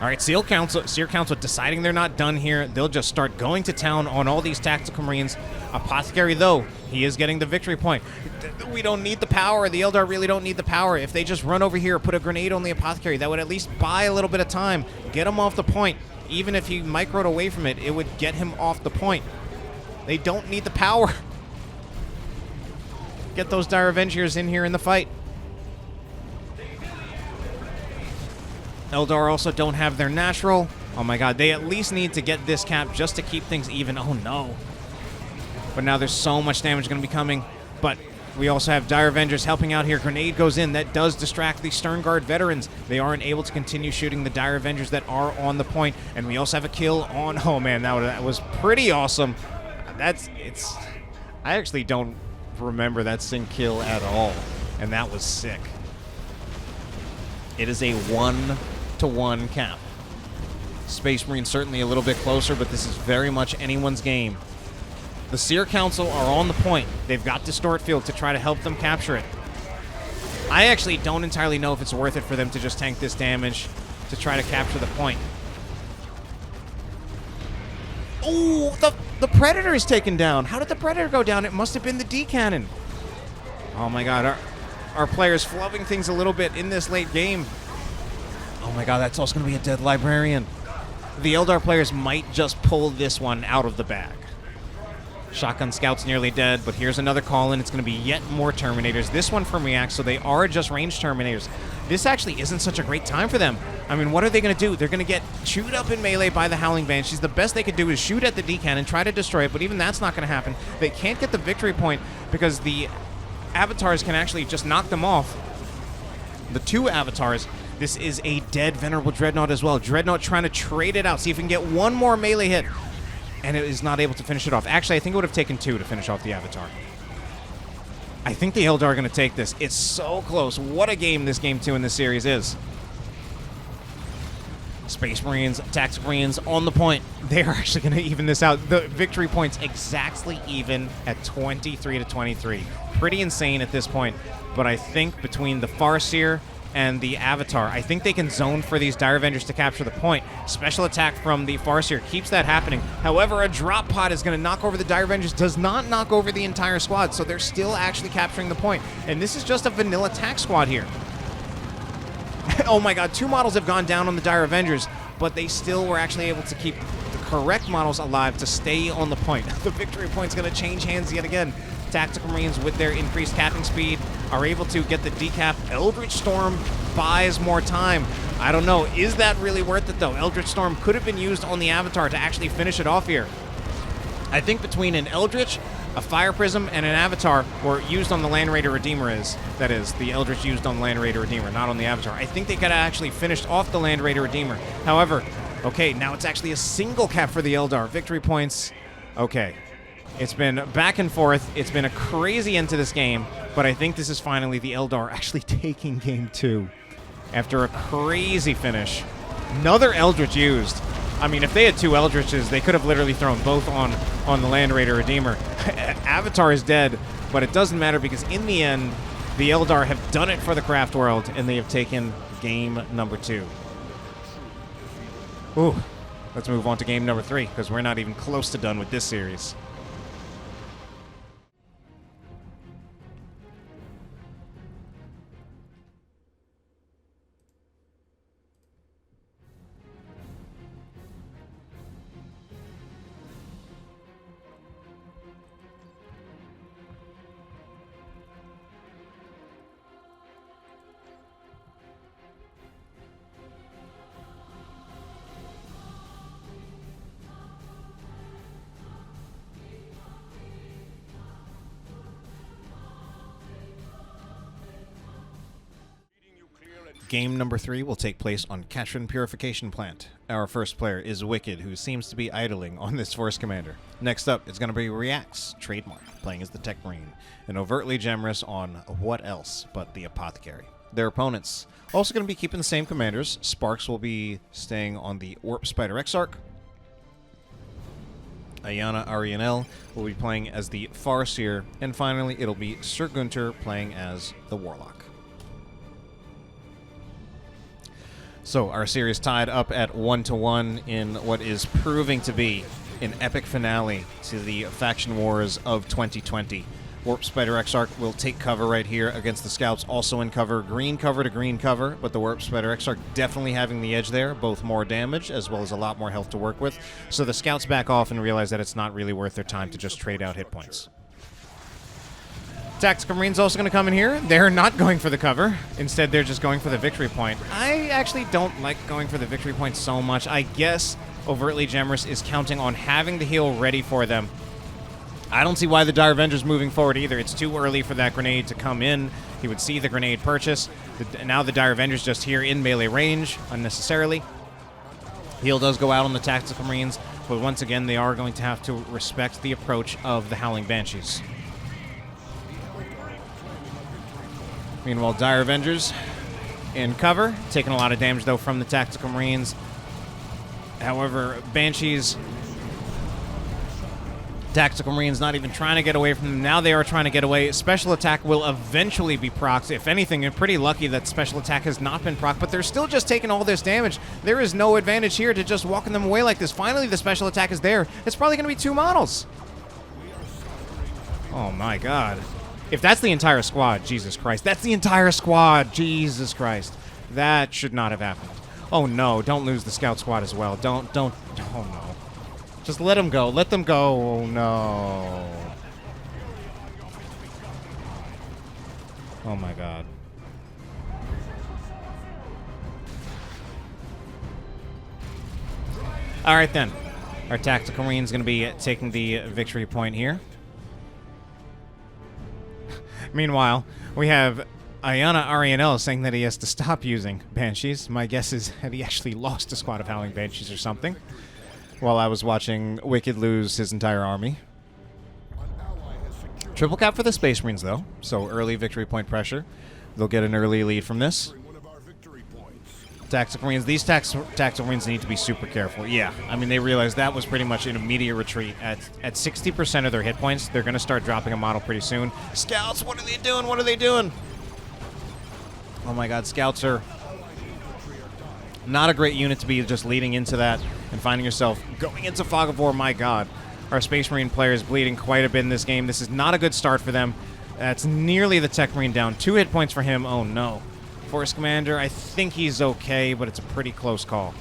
All right, Seer Council deciding they're not done here. They'll just start going to town on all these Tactical Marines. Apothecary, though, he is getting the victory point. We don't need the power. The Eldar really don't need the power. If they just run over here, put a grenade on the Apothecary, that would at least buy a little bit of time, get him off the point. Even if he microed away from it, it would get him off the point. They don't need the power. Get those Dire Avengers in here in the fight. Eldar also don't have their natural. Oh my god, they at least need to get this cap just to keep things even. Oh no. But now there's so much damage going to be coming. But We also have Dire Avengers helping out here. Grenade goes in. That does distract the Stern Guard veterans. They aren't able to continue shooting the Dire Avengers that are on the point. And we also have a kill on... Oh, man, that was pretty awesome. I actually don't remember that sync kill at all. And that was sick. It is a 1-to-1 cap. Space Marine certainly a little bit closer, but this is very much anyone's game. The Seer Council are on the point. They've got Distort Field to try to help them capture it. I actually don't entirely know if it's worth it for them to just tank this damage to try to capture the point. Oh, the Predator is taken down. How did the Predator go down? It must have been the D-Cannon. Oh my god, our player's flubbing things a little bit in this late game. Oh my god, that's also going to be a dead Librarian. The Eldar players might just pull this one out of the bag. Shotgun Scout's nearly dead, but here's another call-in. It's going to be yet more Terminators. This one from React, so they are just ranged Terminators. This actually isn't such a great time for them. I mean, what are they going to do? They're going to get chewed up in melee by the Howling Banshees. The best they could do is shoot at the D-Cannon, try to destroy it, but even that's not going to happen. They can't get the victory point because the avatars can actually just knock them off. The two avatars. This is a dead Venerable Dreadnought as well. Dreadnought trying to trade it out, see if we can get one more melee hit. And it is not able to finish it off. Actually, I think it would have taken two to finish off the Avatar. I think the Eldar are going to take this. It's so close. What a game this Game 2 in this series is. Space Marines, Tactical Marines on the point. They are actually going to even this out. The victory points exactly even at 23-23. Pretty insane at this point. But I think between the Farseer and the Avatar, I think they can zone for these Dire Avengers to capture the point. Special attack from the Farseer keeps that happening. However, a drop pod is going to knock over the Dire Avengers, does not knock over the entire squad, so they're still actually capturing the point. And this is just a vanilla attack squad here. Oh my god, two models have gone down on the Dire Avengers, but they still were actually able to keep the correct models alive to stay on the point. The victory point's going to change hands yet again. Tactical Marines, with their increased capping speed, are able to get the decap. Eldritch Storm buys more time. I don't know. Is that really worth it, though? Eldritch Storm could have been used on the Avatar to actually finish it off here. I think between an Eldritch, a Fire Prism, and an Avatar, or used on the Land Raider Redeemer that is, the Eldritch used on the Land Raider Redeemer, not on the Avatar. I think they could have actually finished off the Land Raider Redeemer. However, okay, now it's actually a single cap for the Eldar. Victory points, okay. It's been back and forth. It's been a crazy end to this game, but I think this is finally the Eldar actually taking Game 2 after a crazy finish. Another Eldritch used. I mean, if they had two Eldritches, they could have literally thrown both on the Land Raider Redeemer. Avatar is dead, but it doesn't matter because in the end, the Eldar have done it for the craft world, and they have taken Game number 2. Ooh, let's move on to Game number 3 because we're not even close to done with this series. Game number 3 will take place on Katrin Purification Plant. Our first player is wikkyd, who seems to be idling on this Force Commander. Next up, it's going to be React's trademark, playing as the Tech Marine, and Overtly Gemerous on what else but the Apothecary. Their opponents also going to be keeping the same commanders. Sparks will be staying on the Warp Spider Exarch. Iyanna Arienal will be playing as the Farseer, and finally it'll be Sir Gunter playing as the Warlock. So our series tied up at 1-1 in what is proving to be an epic finale to the faction wars of 2020. Warp Spider Exarch will take cover right here against the Scouts, also in cover, green cover to green cover, but the Warp Spider Exarch definitely having the edge there, both more damage as well as a lot more health to work with. So the Scouts back off and realize that it's not really worth their time to just trade out hit points. Tactical Marine's also going to come in here. They're not going for the cover. Instead, they're just going for the victory point. I actually don't like going for the victory point so much. I guess Overtly Gemerous is counting on having the heal ready for them. I don't see why the Dire Avenger's moving forward either. It's too early for that grenade to come in. He would see the grenade purchase. Now the Dire Avenger's just here in melee range unnecessarily. Heal does go out on the Tactical Marines, but once again, they are going to have to respect the approach of the Howling Banshees. Meanwhile, Dire Avengers in cover, taking a lot of damage, though, from the Tactical Marines. However, Banshees... Tactical Marines not even trying to get away from them. Now they are trying to get away. Special attack will eventually be procced. If anything, you're pretty lucky that special attack has not been procced, but they're still just taking all this damage. There is no advantage here to just walking them away like this. Finally, the special attack is there. It's probably going to be 2 models. Oh my god. If that's the entire squad, Jesus Christ. That's the entire squad, Jesus Christ. That should not have happened. Oh no, don't lose the scout squad as well. Don't, oh no. Just let them go. Let them go. Oh, no. Oh, my God. All right, then. Our Tactical Marine is going to be taking the victory point here. Meanwhile, we have Iyanna Arienal saying that he has to stop using Banshees. My guess is that he actually lost a squad of Howling Banshees or something. While I was watching wikkyd lose his entire army. Triple cap for the Space Marines, though, so early victory point pressure. They'll get an early lead from this. Tactical Marines, these Tactical Marines need to be super careful. Yeah, I mean, they realize that was pretty much an immediate retreat. At 60% of their hit points, they're going to start dropping a model pretty soon. Scouts, what are they doing? What are they doing? Oh my god, Scouts are not a great unit to be just leading into that and finding yourself going into Fog of War. My god. Our Space Marine player is bleeding quite a bit in this game. This is not a good start for them. That's nearly the Tech Marine down. 2 hit points for him. Oh no. Force Commander, I think he's okay, but it's a pretty close call.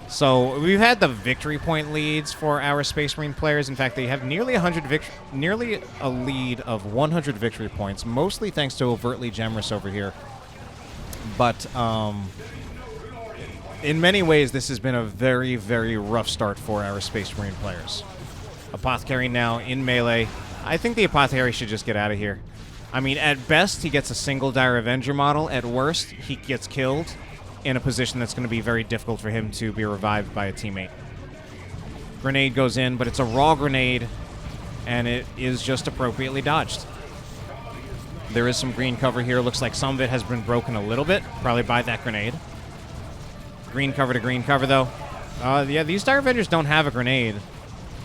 So we've had the victory point leads for our Space Marine players. In fact, they have nearly nearly a lead of 100 victory points, mostly thanks to Overtly Gemerous over here. But in many ways, this has been a very, very rough start for our Space Marine players. Apothecary now in melee. I think the Apothecary should just get out of here. I mean, at best, he gets a single Dire Avenger model. At worst, he gets killed in a position that's going to be very difficult for him to be revived by a teammate. Grenade goes in, but it's a raw grenade, and it is just appropriately dodged. There is some green cover here. Looks like some of it has been broken a little bit, probably by that grenade. Green cover to green cover, though. Yeah, these Dire Avengers don't have a grenade.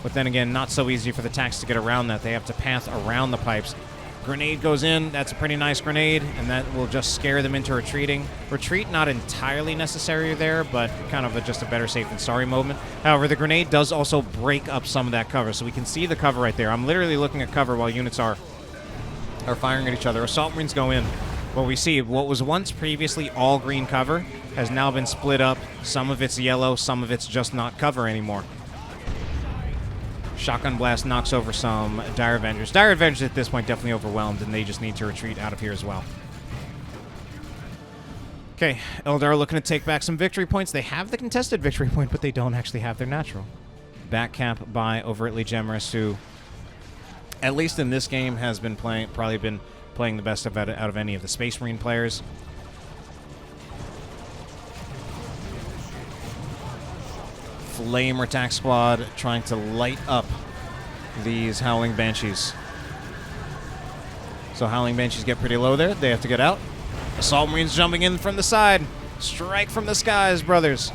But then again, not so easy for the tanks to get around that. They have to path around the pipes. Grenade goes in. That's a pretty nice grenade, and that will just scare them into retreating. Retreat not entirely necessary there, but kind of just a better safe than sorry moment. However, the grenade does also break up some of that cover, so we can see the cover right there. I'm literally looking at cover while units are firing at each other. Assault Marines go in. Well, we see what was once previously all green cover has now been split up. Some of it's yellow, some of it's just not cover anymore. Shotgun Blast knocks over some Dire Avengers. Dire Avengers at this point definitely overwhelmed, and they just need to retreat out of here as well. Okay, Eldar looking to take back some victory points. They have the contested victory point, but they don't actually have their natural. Back cap by Overtly Gemerous, who, at least in this game, has been probably been playing the best out of any of the Space Marine players. Flame attack squad trying to light up these Howling Banshees. So Howling Banshees get pretty low there. They have to get out. Assault Marines jumping in from the side. Strike from the skies, brothers.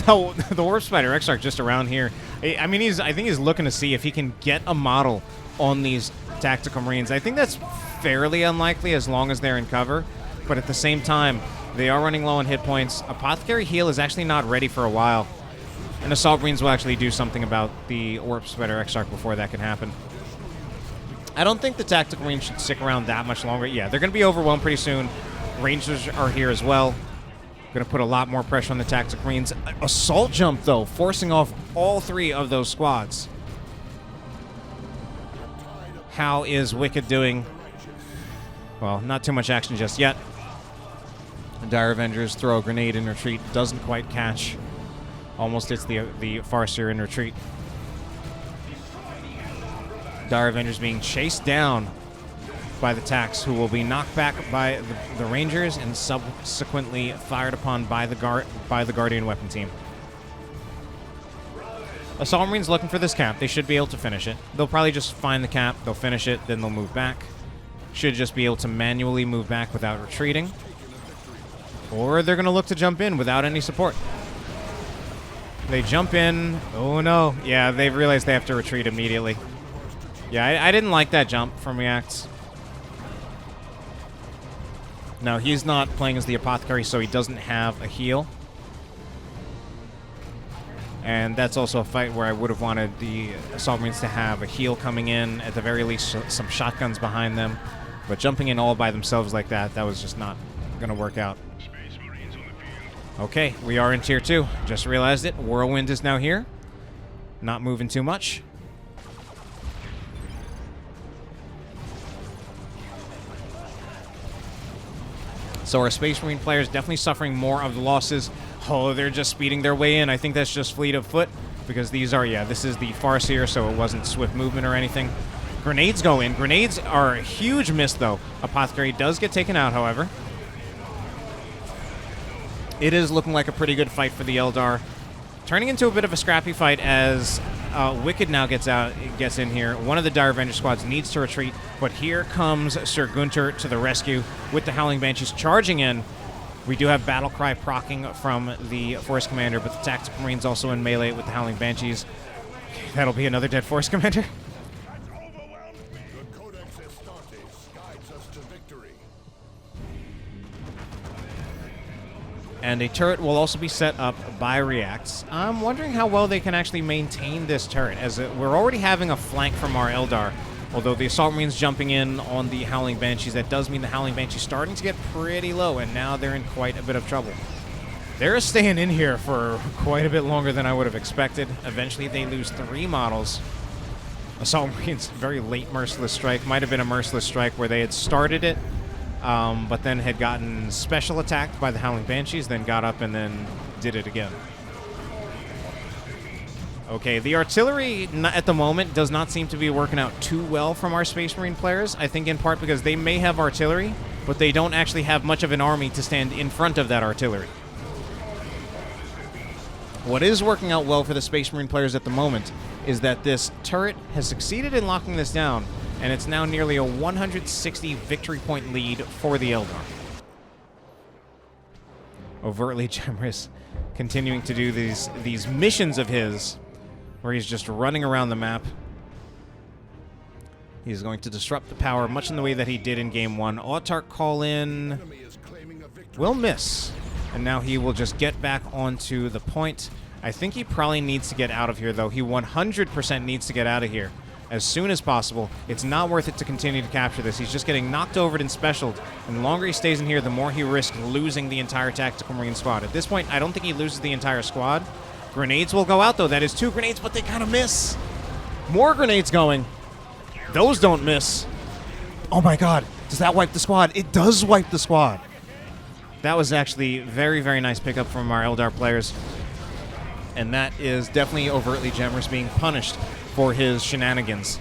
The Warp Spider Exarch just around here. I mean, I think he's looking to see if he can get a model on these Tactical Marines. I think that's fairly unlikely as long as they're in cover. But at the same time, they are running low on hit points. Apothecary heal is actually not ready for a while. And Assault Marines will actually do something about the Warp Spider Exarch before that can happen. I don't think the Tactical Marines should stick around that much longer. Yeah, they're going to be overwhelmed pretty soon. Rangers are here as well. Going to put a lot more pressure on the Tactical Marines. Assault Jump, though, forcing off all 3 of those squads. How is wikkyd doing? Well, not too much action just yet. The Dire Avengers throw a grenade in retreat. Doesn't quite catch Almost hits the Farseer in retreat. Dire Avengers being chased down by the Tax, who will be knocked back by the Rangers and subsequently fired upon by the Guardian weapon team. Assault Marines looking for this cap. They should be able to finish it. They'll probably just find the cap, they'll finish it, then they'll move back. Should just be able to manually move back without retreating. Or they're going to look to jump in without any support. They jump in. Oh no. Yeah, they've realized they have to retreat immediately. Yeah, I didn't like that jump from Reacts. No, he's not playing as the Apothecary, so he doesn't have a heal. And that's also a fight where I would have wanted the Assault Marines to have a heal coming in, at the very least some shotguns behind them. But jumping in all by themselves like that, that was just not going to work out. Okay, we are in Tier 2. Just realized it. Whirlwind is now here. Not moving too much. So our Space Marine players definitely suffering more of the losses. Oh, they're just speeding their way in. I think that's just fleet of foot, because these are, yeah, this is the Farseer, so it wasn't swift movement or anything. Grenades go in. Grenades are a huge miss, though. Apothecary does get taken out, however. It is looking like a pretty good fight for the Eldar. Turning into a bit of a scrappy fight as wikkyd now gets in here. One of the Dire Avenger squads needs to retreat, but here comes Sir Gunter to the rescue with the Howling Banshees charging in. We do have Battle Cry proccing from the Force Commander, but the Tactical Marines also in melee with the Howling Banshees. That'll be another dead Force Commander. And a turret will also be set up by Reacts. I'm wondering how well they can actually maintain this turret, as we're already having a flank from our Eldar. Although the Assault Marines jumping in on the Howling Banshees, that does mean the Howling Banshees starting to get pretty low, and now they're in quite a bit of trouble. They're staying in here for quite a bit longer than I would have expected. Eventually they lose 3 models. Assault Marines, very late Merciless Strike. Might have been a Merciless Strike where they had started it, but then had gotten special attacked by the Howling Banshees, then got up and then did it again. Okay, the artillery at the moment does not seem to be working out too well from our Space Marine players. I think in part because they may have artillery, but they don't actually have much of an army to stand in front of that artillery. What is working out well for the Space Marine players at the moment is that this turret has succeeded in locking this down, and it's now nearly a 160 victory point lead for the Eldar. Overtly Gemerous continuing to do these missions of his, where he's just running around the map. He's going to disrupt the power, much in the way that he did in Game 1. Autarch call in will miss, and now he will just get back onto the point. I think he probably needs to get out of here, though. He 100% needs to get out of here as soon as possible. It's not worth it to continue to capture this. He's just getting knocked over and specialed, and the longer he stays in here, the more he risks losing the entire Tactical Marine squad. At this point, I don't think he loses the entire squad. Grenades will go out, though. That is 2 grenades, but they kind of miss. More grenades going. Those don't miss. Oh my god. Does that wipe the squad? It does wipe the squad. That was actually very, very nice pickup from our Eldar players. And that is definitely Overtly Gemerous being punished for his shenanigans.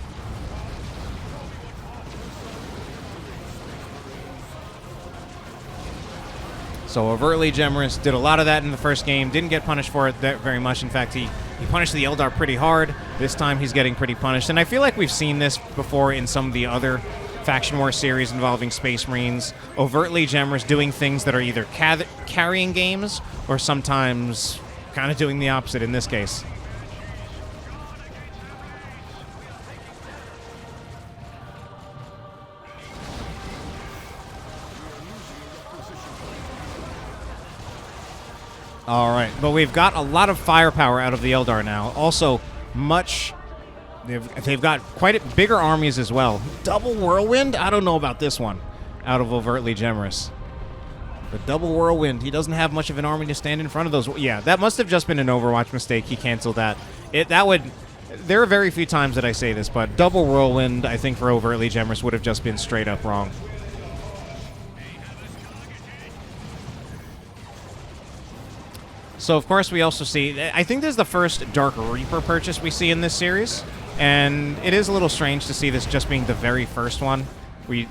So Overtly Gemerous did a lot of that in the first game. Didn't get punished for it very much. In fact, he punished the Eldar pretty hard. This time he's getting pretty punished. And I feel like we've seen this before in some of the other Faction War series involving Space Marines. Overtly Gemerous doing things that are either carrying games or sometimes kind of doing the opposite in this case. All right, but we've got a lot of firepower out of the Eldar now. Also, they've got quite bigger armies as well. Double Whirlwind? I don't know about this one out of Overtly Gemerous. But double Whirlwind, he doesn't have much of an army to stand in front of those. Yeah, that must have just been an Overwatch mistake. He canceled that. There are very few times that I say this, but double Whirlwind, I think for Overtly Gemerous would have just been straight up wrong. So, of course, we also see... I think this is the first Dark Reaper purchase we see in this series. And it is a little strange to see this just being the very first one.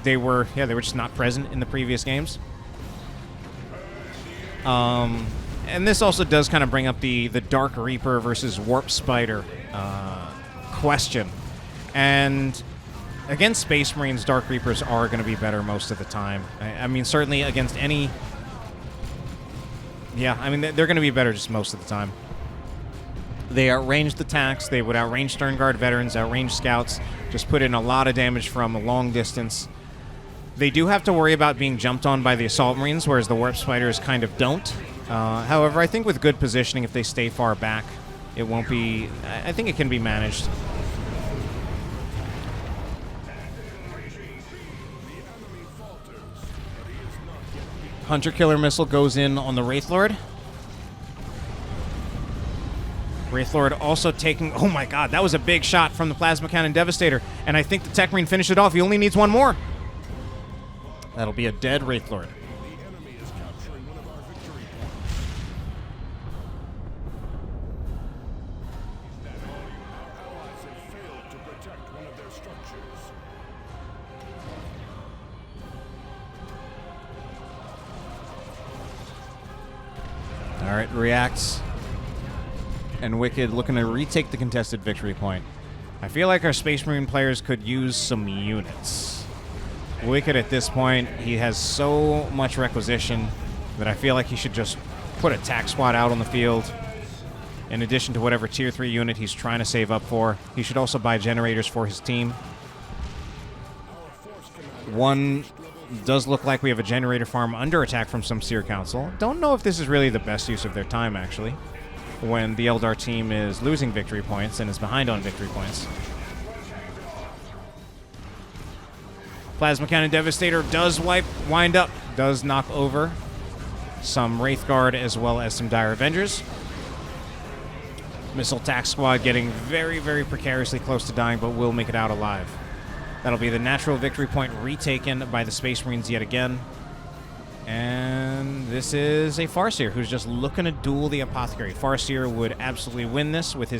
They were just not present in the previous games. And this also does kind of bring up the Dark Reaper versus Warp Spider question. And against Space Marines, Dark Reapers are going to be better most of the time. I mean, certainly against any... Yeah, I mean, they're going to be better just most of the time. They outranged attacks. They would outrange Stern Guard veterans, outrange scouts, just put in a lot of damage from a long distance. They do have to worry about being jumped on by the Assault Marines, whereas the Warp Spiders kind of don't. However, I think with good positioning, if they stay far back, it won't be... I think it can be managed. Hunter Killer Missile goes in on the Wraith Lord. Wraith Lord also taking... Oh my god, that was a big shot from the Plasma Cannon Devastator. And I think the Tech Marine finished it off. He only needs one more. That'll be a dead Wraith Lord. Alright, reacts. And wikkyd looking to retake the contested victory point. I feel like our Space Marine players could use some units. wikkyd at this point, he has so much requisition that I feel like he should just put a tack squad out on the field. In addition to whatever tier 3 unit he's trying to save up for. He should also buy generators for his team. One does look like we have a generator farm under attack from some Seer Council. Don't know if this is really the best use of their time, actually, when the Eldar team is losing victory points and is behind on victory points. Plasma Cannon Devastator does wind up, does knock over some Wraith Guard as well as some Dire Avengers. Missile Tack Squad getting very, very precariously close to dying, but will make it out alive. That'll be the natural victory point retaken by the Space Marines yet again. And this is a Farseer who's just looking to duel the Apothecary. Farseer would absolutely win this with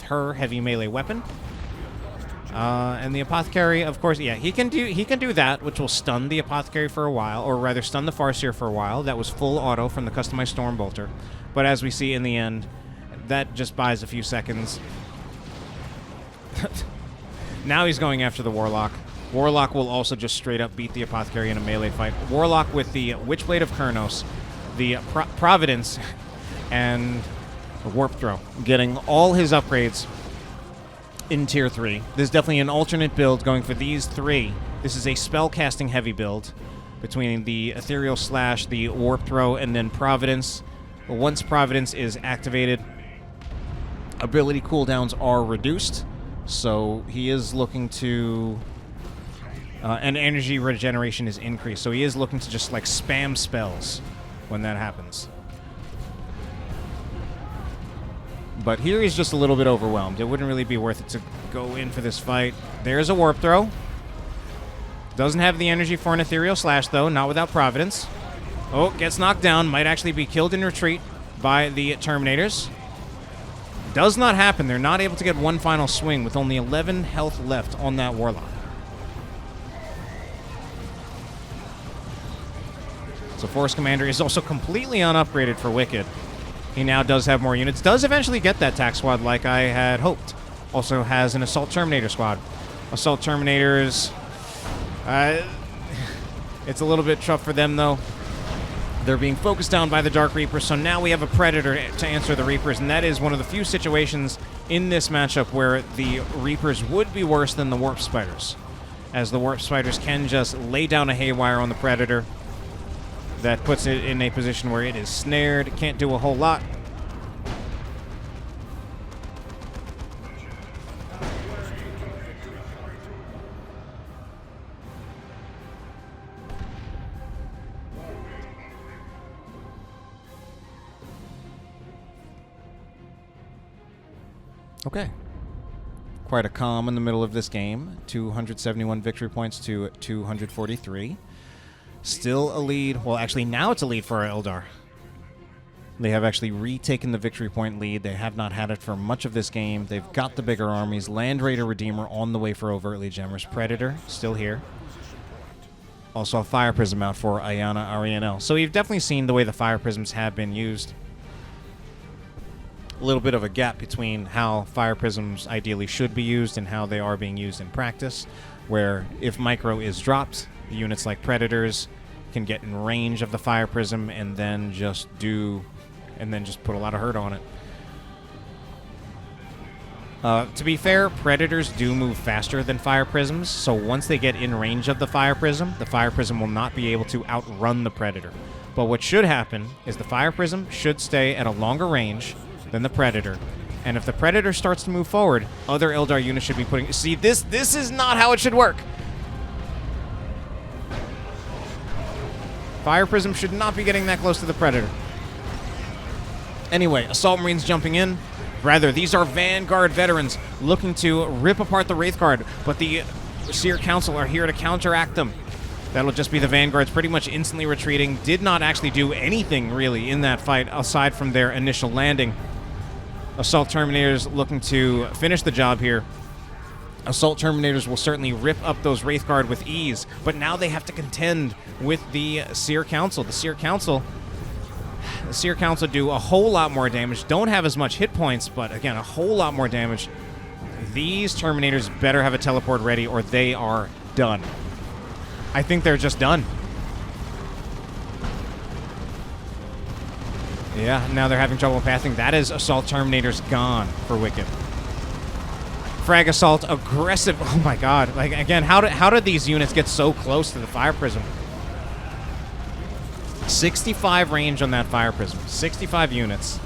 her heavy melee weapon. And the Apothecary, of course, yeah, he can do that, which will stun the Apothecary for a while, or rather stun the Farseer for a while. That was full auto from the customized Stormbolter. But as we see in the end, that just buys a few seconds. Now he's going after the Warlock. Warlock will also just straight up beat the Apothecary in a melee fight. Warlock with the Witchblade of Kurnos, the Providence, and the Warp Throw, getting all his upgrades in Tier 3. This is definitely an alternate build going for these three. This is a spell-casting heavy build between the Ethereal Slash, the Warp Throw, and then Providence. Once Providence is activated, ability cooldowns are reduced, so he is looking to... and energy regeneration is increased, so he is looking to just, like, spam spells when that happens. But here he's just a little bit overwhelmed. It wouldn't really be worth it to go in for this fight. There's a Warp Throw. Doesn't have the energy for an Ethereal Slash, though, not without Providence. Oh, gets knocked down. Might actually be killed in retreat by the Terminators. Does not happen. They're not able to get one final swing with only 11 health left on that Warlock. So Force Commander is also completely unupgraded for wikkyd. He now does have more units. Does eventually get that tack squad like I had hoped. Also has an Assault Terminator squad. Assault Terminators... it's a little bit tough for them, though. They're being focused down by the Dark Reapers, so now we have a Predator to answer the Reapers, and that is one of the few situations in this matchup where the Reapers would be worse than the Warp Spiders, as the Warp Spiders can just lay down a Haywire on the Predator. That puts it in a position where it is snared, can't do a whole lot. Okay. Quite a calm in the middle of this game. 271 victory points to 243. Still a lead. Well, actually, now it's a lead for our Eldar. They have actually retaken the victory point lead. They have not had it for much of this game. They've got the bigger armies. Land Raider Redeemer on the way for Overtly Gemerous. Predator still here. Also a Fire Prism out for Iyanna Arienal. So you've definitely seen the way the Fire Prisms have been used. A little bit of a gap between how Fire Prisms ideally should be used and how they are being used in practice, where if micro is dropped, units like Predators can get in range of the Fire Prism and then just put a lot of hurt on it. To be fair, Predators do move faster than Fire Prisms, so once they get in range of the Fire Prism will not be able to outrun the Predator. But what should happen is the Fire Prism should stay at a longer range than the Predator. And if the Predator starts to move forward, other Eldar units should be putting... See, this is not how it should work. Fire Prism should not be getting that close to the Predator. Anyway, Assault Marines jumping in. Rather, these are Vanguard veterans looking to rip apart the Wraith Guard, but the Seer Council are here to counteract them. That'll just be the Vanguards pretty much instantly retreating. Did not actually do anything, really, in that fight, aside from their initial landing. Assault Terminators looking to finish the job here. Assault Terminators will certainly rip up those Wraith Guard with ease, but now they have to contend with the Seer Council. The Seer Council do a whole lot more damage, don't have as much hit points, but again, a whole lot more damage. These Terminators better have a teleport ready or they are done. I think they're just done. Yeah, now they're having trouble passing. That is Assault Terminators gone for wikkyd. Frag Assault, aggressive. Oh my god. Like, again, how did these units get so close to the Fire Prism? 65 range on that Fire Prism. 65 units.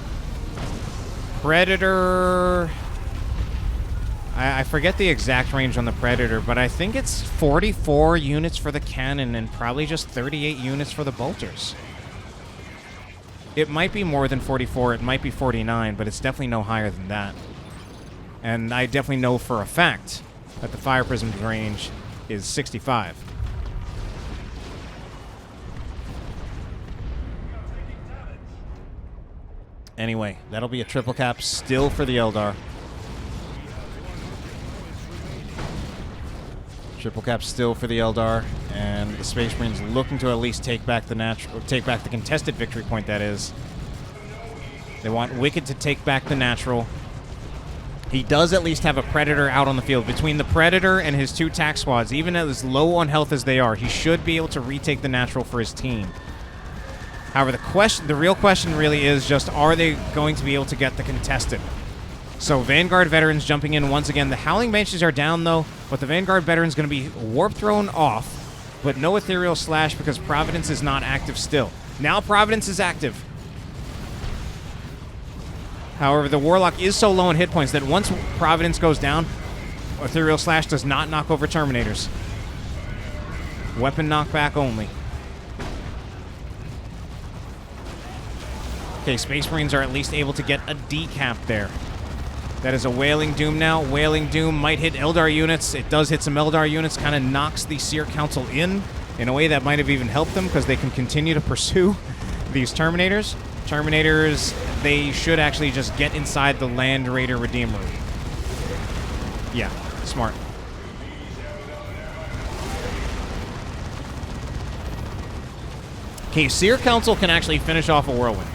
Predator... I forget the exact range on the Predator, but I think it's 44 units for the cannon and probably just 38 units for the bolters. It might be more than 44, it might be 49, but it's definitely no higher than that. And I definitely know for a fact that the Fire Prism's range is 65. Anyway, that'll be a triple cap still for the Eldar. Triple cap still for the Eldar, and the Space Marines looking to at least take back the contested victory point, that is. They want wikkyd to take back the natural. He does at least have a Predator out on the field. Between the Predator and his two tack squads, even as low on health as they are, he should be able to retake the natural for his team. However, the real question really is just, are they going to be able to get the contested? So Vanguard veterans jumping in once again. The Howling Banshees are down, though, but the Vanguard veteran's going to be warp thrown off, but no Ethereal Slash because Providence is not active still. Now Providence is active. However, the Warlock is so low on hit points that once Providence goes down, Ethereal Slash does not knock over Terminators. Weapon knockback only. Okay, Space Marines are at least able to get a decap there. That is a Wailing Doom now. Wailing Doom might hit Eldar units. It does hit some Eldar units. Kind of knocks the Seer Council in a way that might have even helped them because they can continue to pursue these Terminators. Terminators, they should actually just get inside the Land Raider Redeemer. Yeah, smart. Okay, Seer Council can actually finish off a Whirlwind.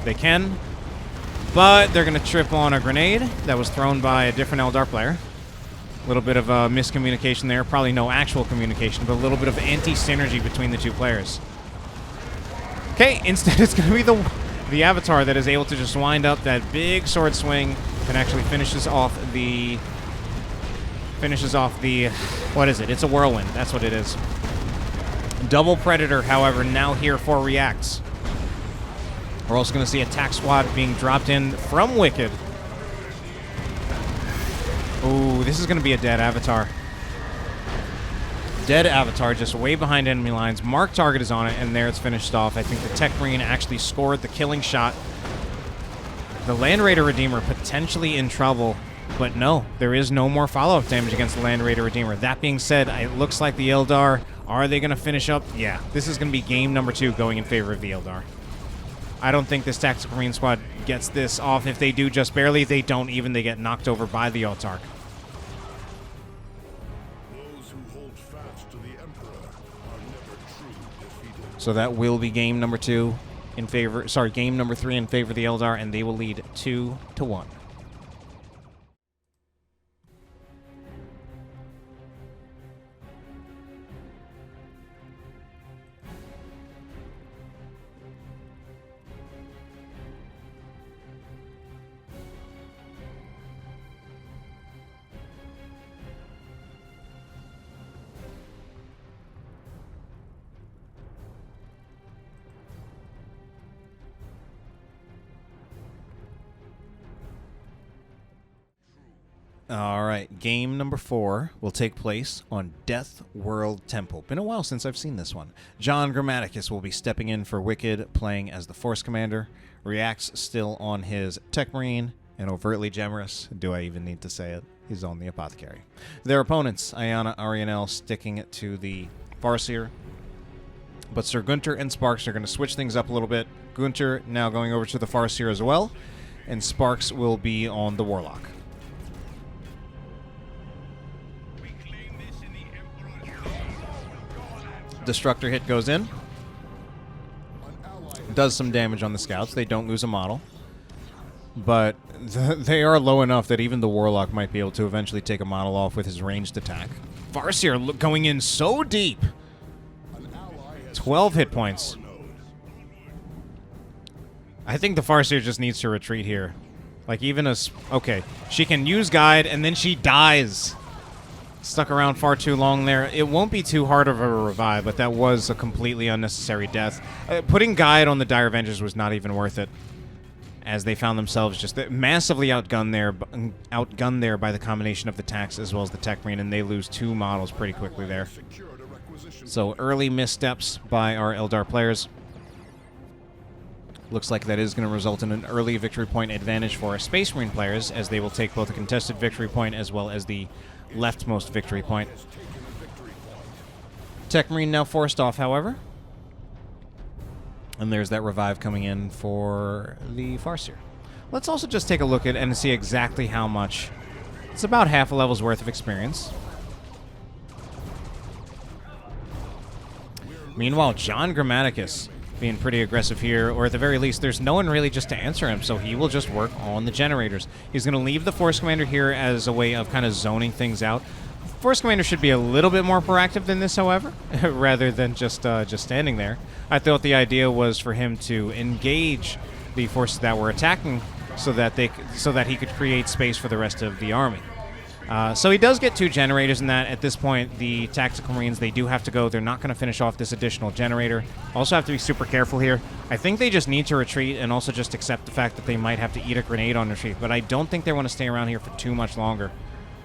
They can. But they're going to trip on a grenade that was thrown by a different Eldar player. A little bit of miscommunication there. Probably no actual communication, but a little bit of anti-synergy between the two players. Okay, instead it's going to be the Avatar that is able to just wind up that big sword swing and actually finishes off the... What is it? It's a Whirlwind. That's what it is. Double Predator, however, now here for reacts. We're also going to see attack squad being dropped in from wikkyd. Ooh, this is going to be a dead Avatar. Dead Avatar just way behind enemy lines. Mark target is on it, and there it's finished off. I think the Tech Marine actually scored the killing shot. The Land Raider Redeemer potentially in trouble, but no, there is no more follow-up damage against the Land Raider Redeemer. That being said, it looks like the Eldar, are they going to finish up? Yeah, this is going to be game number 2 going in favor of the Eldar. I don't think this Tactical Marine squad gets this off. If they do, just barely. They don't even. They get knocked over by the Autarch. So that will be game number 2 in favor. Sorry, game number 3 in favor of the Eldar, and they will lead 2-1. All right, game number 4 will take place on Death World Temple. Been a while since I've seen this one. John Grammaticus will be stepping in for wikkyd, playing as the Force Commander. Reacts still on his Tech Marine, and Overtly Gemerous. Do I even need to say it? He's on the Apothecary. Their opponents, Iyanna Arienal sticking to the Farseer. But Sir Gunter and Sparks are going to switch things up a little bit. Gunter now going over to the Farseer as well, and Sparks will be on the Warlock. Destructor hit goes in. Does some damage on the scouts. They don't lose a model. But they are low enough that even the Warlock might be able to eventually take a model off with his ranged attack. Farseer going in so deep. 12 hit points. I think the Farseer just needs to retreat here. Like even a... Okay, she can use Guide and then she dies. Stuck around far too long there. It won't be too hard of a revive, but that was a completely unnecessary death. Putting Guide on the Dire Avengers was not even worth it, as they found themselves just massively outgunned there by the combination of the tax as well as the Tech Marine, and they lose 2 models pretty quickly there. So early missteps by our Eldar players. Looks like that is going to result in an early victory point advantage for our Space Marine players, as they will take both a contested victory point as well as the leftmost victory point. Tech Marine now forced off, however. And there's that revive coming in for the Farseer. Let's also just take a look at and see exactly how much. It's about half a level's worth of experience. Meanwhile, John Grammaticus being pretty aggressive here, or at the very least, there's no one really just to answer him, so he will just work on the generators. He's going to leave the Force Commander here as a way of kind of zoning things out. Force Commander should be a little bit more proactive than this, however, rather than just standing there. I thought the idea was for him to engage the forces that were attacking, so that he could create space for the rest of the army. So he does get 2 generators in that. At this point, the Tactical Marines, they do have to go. They're not going to finish off this additional generator. Also have to be super careful here. I think they just need to retreat and also just accept the fact that they might have to eat a grenade on retreat, but I don't think they want to stay around here for too much longer.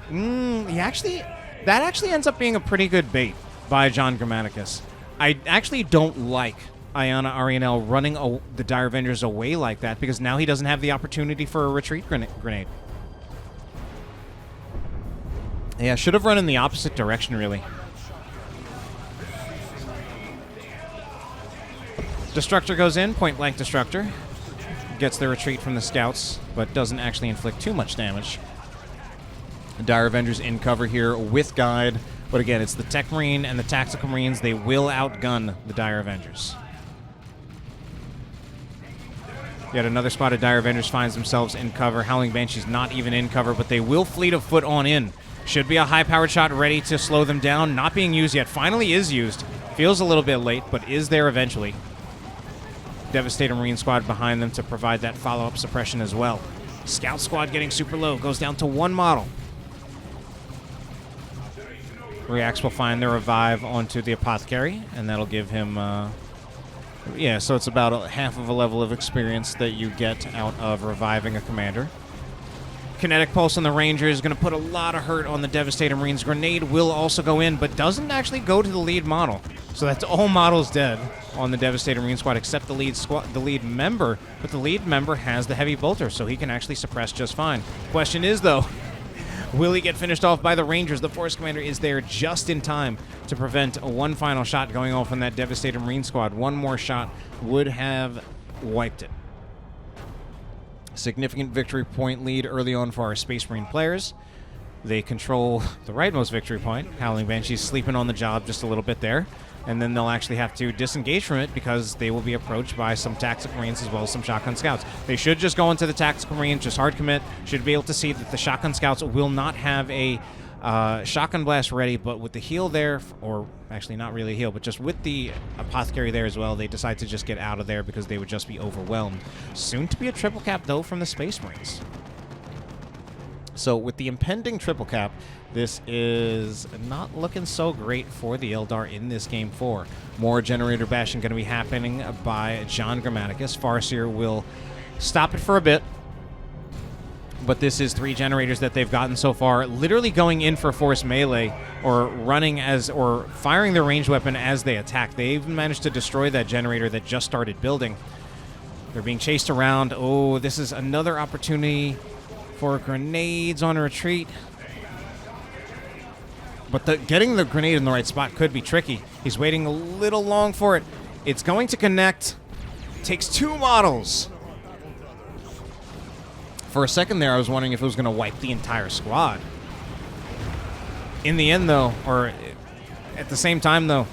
That actually ends up being a pretty good bait by John Grammaticus. I actually don't like Iyanna Arienal running the Dire Avengers away like that, because now he doesn't have the opportunity for a retreat grenade. Yeah, should have run in the opposite direction, really. Destructor goes in, point-blank Destructor. Gets the retreat from the scouts, but doesn't actually inflict too much damage. The Dire Avengers in cover here with Guide, but again, it's the Tech Marine and the Tactical Marines. They will outgun the Dire Avengers. Yet another spot of Dire Avengers finds themselves in cover. Howling Banshee's not even in cover, but they will fleet of foot on in. Should be a high-powered shot ready to slow them down. Not being used yet. Finally is used. Feels a little bit late, but is there eventually. Devastator Marine Squad behind them to provide that follow-up suppression as well. Scout Squad getting super low. Goes down to 1 model. Reacts will find the revive onto the Apothecary, and that'll give him... yeah, so it's about half of a level of experience that you get out of reviving a commander. Kinetic Pulse on the Ranger is going to put a lot of hurt on the Devastator Marines. Grenade will also go in, but doesn't actually go to the lead model. So that's all models dead on the Devastator Marine Squad except the lead member. But the lead member has the Heavy Bolter, so he can actually suppress just fine. Question is, though, will he get finished off by the Rangers? The Force Commander is there just in time to prevent one final shot going off on that Devastator Marine Squad. One more shot would have wiped it. Significant victory point lead early on for our Space Marine players. They control the rightmost victory point. Howling Banshee's sleeping on the job just a little bit there. And then they'll actually have to disengage from it because they will be approached by some Tactical Marines as well as some Shotgun Scouts. They should just go into the Tactical Marines, just hard commit. Should be able to see that the Shotgun Scouts will not have a Shotgun Blast ready, but with the heal there, or actually not really heal, but just with the Apothecary there as well, they decide to just get out of there because they would just be overwhelmed. Soon to be a triple cap, though, from the Space Marines. So with the impending triple cap, this is not looking so great for the Eldar in this game 4. More generator bashing going to be happening by John Grammaticus. Farseer will stop it for a bit. But this is 3 generators that they've gotten so far, literally going in for force melee or running as, or firing their ranged weapon as they attack. They even managed to destroy that generator that just started building. They're being chased around. Oh, this is another opportunity for grenades on a retreat. But getting the grenade in the right spot could be tricky. He's waiting a little long for it. It's going to connect. Takes 2 models. For a second there, I was wondering if it was going to wipe the entire squad. In the end, though, or at the same time, though,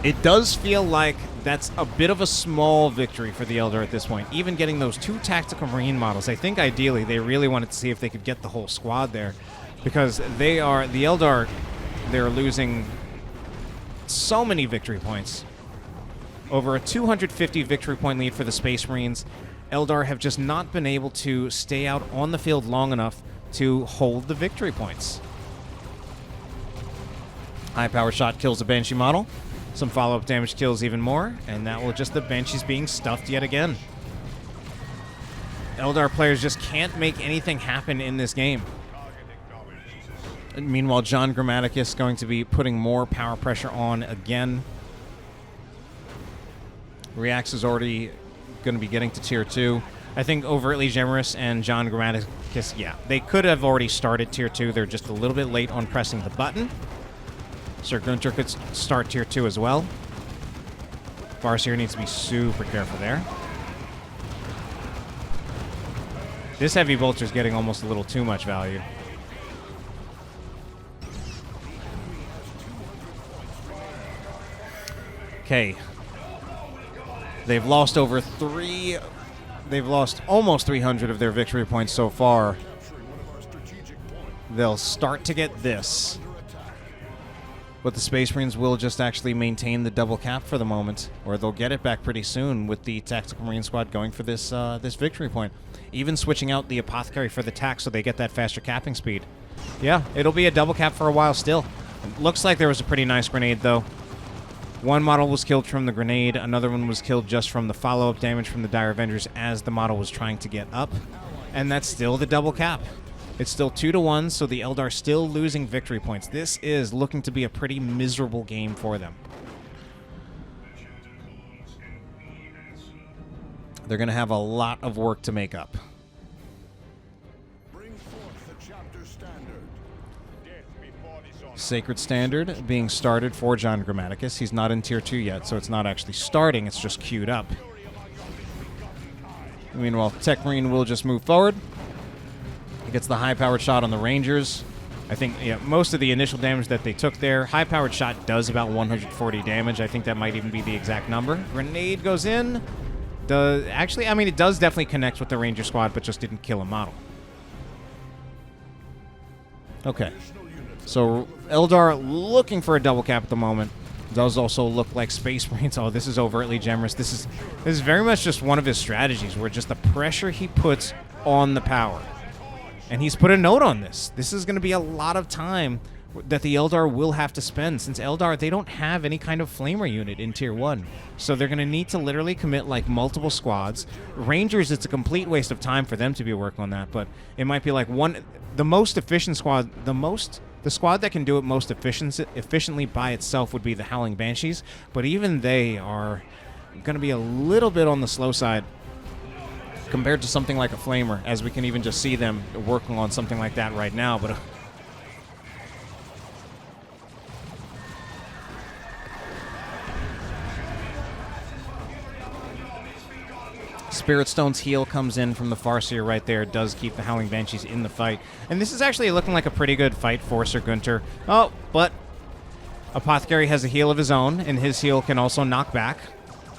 it does feel like that's a bit of a small victory for the Eldar at this point. Even getting those 2 Tactical Marine models, I think ideally they really wanted to see if they could get the whole squad there. Because they are, the Eldar, they're losing so many victory points. Over a 250 victory point lead for the Space Marines. Eldar have just not been able to stay out on the field long enough to hold the victory points. High power shot kills the Banshee model. Some follow-up damage kills even more, and that will just the Banshees being stuffed yet again. Eldar players just can't make anything happen in this game. And meanwhile, John Grammaticus going to be putting more power pressure on again. Reax is already going to be getting to tier 2. I think Overtly Gemerous and John Grammaticus, yeah, they could have already started tier 2. They're just a little bit late on pressing the button. Sir Gunter could start tier 2 as well. Farseer needs to be super careful there. This heavy bolter is getting almost a little too much value. Okay. They've lost over they've lost almost 300 of their victory points so far. They'll start to get this. But the Space Marines will just actually maintain the double cap for the moment, or they'll get it back pretty soon with the Tactical Marine squad going for this this victory point. Even switching out the Apothecary for the tack so they get that faster capping speed. Yeah, it'll be a double cap for a while still. Looks like there was a pretty nice grenade, though. One model was killed from the grenade. Another one was killed just from the follow-up damage from the Dire Avengers as the model was trying to get up. And that's still the double cap. It's still 2-1, so the Eldar still losing victory points. This is looking to be a pretty miserable game for them. They're going to have a lot of work to make up. Sacred Standard being started for John Grammaticus. He's not in tier 2 yet, so it's not actually starting, it's just queued up. Meanwhile, Tech Marine will just move forward. He gets the high-powered shot on the Rangers. I think most of the initial damage that they took there, high-powered shot does about 140 damage. I think that might even be the exact number. Grenade goes in. Actually, I mean, it does definitely connect with the Ranger squad, but just didn't kill a model. Okay. So Eldar looking for a double cap at the moment. Does also look like Space Marines. Oh, this is Overtly Gemerous. This is very much just one of his strategies, where just the pressure he puts on the power. And he's put a note on this. This is going to be a lot of time that the Eldar will have to spend, since Eldar, they don't have any kind of flamer unit in tier 1. So they're going to need to literally commit like multiple squads. Rangers, it's a complete waste of time for them to be working on that, but it might be like the most efficient squad, the squad that can do it most efficiently by itself would be the Howling Banshees, but even they are going to be a little bit on the slow side compared to something like a Flamer, as we can even just see them working on something like that right now. But Spirit Stone's heal comes in from the Farseer right there. It does keep the Howling Banshees in the fight. And this is actually looking like a pretty good fight for Sir Gunter. Oh, but Apothecary has a heal of his own, and his heal can also knock back.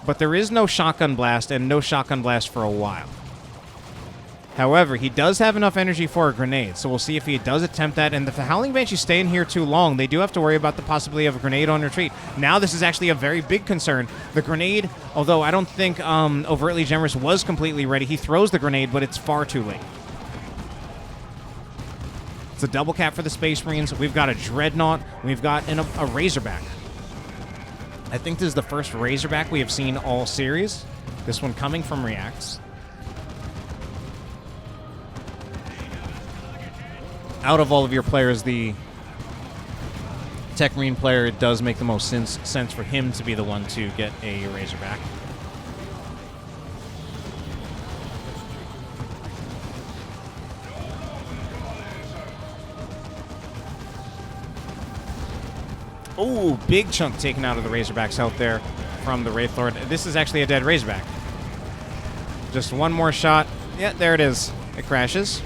But there is no Shotgun Blast, and no Shotgun Blast for a while. However, he does have enough energy for a grenade, so we'll see if he does attempt that. And if the Howling Banshees stay in here too long, they do have to worry about the possibility of a grenade on retreat. Now this is actually a very big concern. The grenade, although I don't think Overtly Gemerous was completely ready, he throws the grenade, but it's far too late. It's a double cap for the Space Marines. We've got a Dreadnought. We've got a Razorback. I think this is the first Razorback we have seen all series. This one coming from Reacts. Out of all of your players, the Tech Marine player, it does make the most sense for him to be the one to get a Razorback. Oh, big chunk taken out of the Razorback's health there from the Wraith Lord. This is actually a dead Razorback. Just one more shot. Yeah, there it is. It crashes.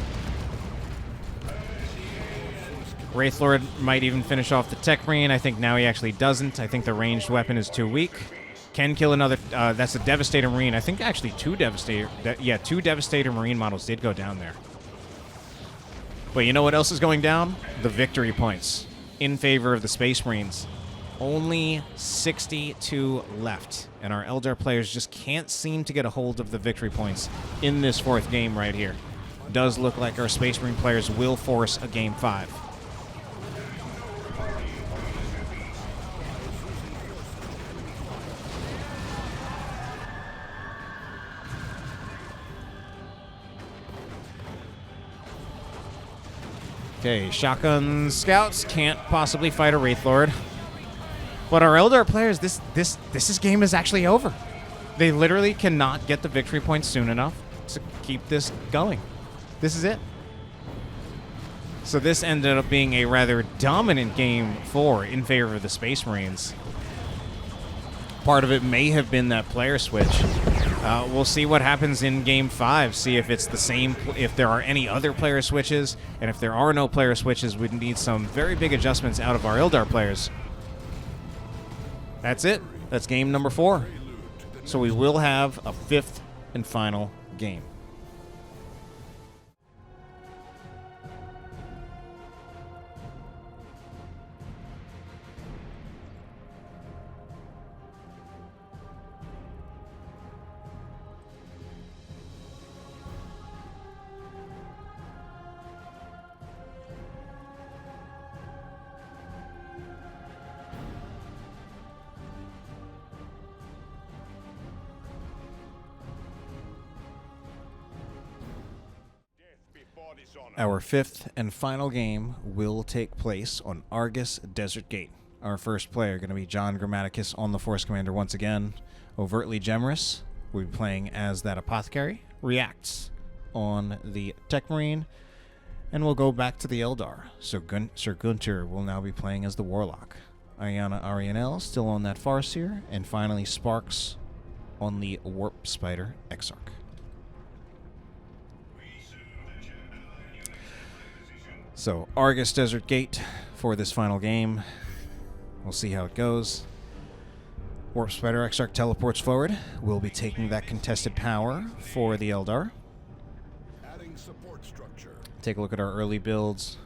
Wraith Lord might even finish off the Tech Marine. I think now he actually doesn't. I think the ranged weapon is too weak. Can kill another. That's a Devastator Marine. I think actually two Devastator Marine models did go down there. But you know what else is going down? The victory points in favor of the Space Marines. Only 62 left. And our Eldar players just can't seem to get a hold of the victory points in this fourth game right here. Does look like our Space Marine players will force a Game 5. Okay, Shotgun Scouts can't possibly fight a Wraith Lord. But our Eldar players, this game is actually over. They literally cannot get the victory points soon enough to keep this going. This is it. So this ended up being a rather dominant game 4 in favor of the Space Marines. Part of it may have been that player switch. We'll see what happens in Game 5, see if it's the same, if there are any other player switches, and if there are no player switches, we need some very big adjustments out of our Eldar players. That's it. That's game number 4. So we will have a 5th and final game. Our 5th and final game will take place on Argus Desert Gate. Our first player going to be John Grammaticus on the Force Commander once again. Overtly Gemerous will be playing as that Apothecary. Reacts on the Tech Marine. And we'll go back to the Eldar. So Sir Gunter will now be playing as the Warlock. Iyanna Arienal still on that Farseer. And finally Sparks on the Warp Spider Exarch. So, Argus Desert Gate for this final game. We'll see how it goes. Warp Spider Exarch teleports forward. We'll be taking that contested power for the Eldar. Adding support structure. Take a look at our early builds.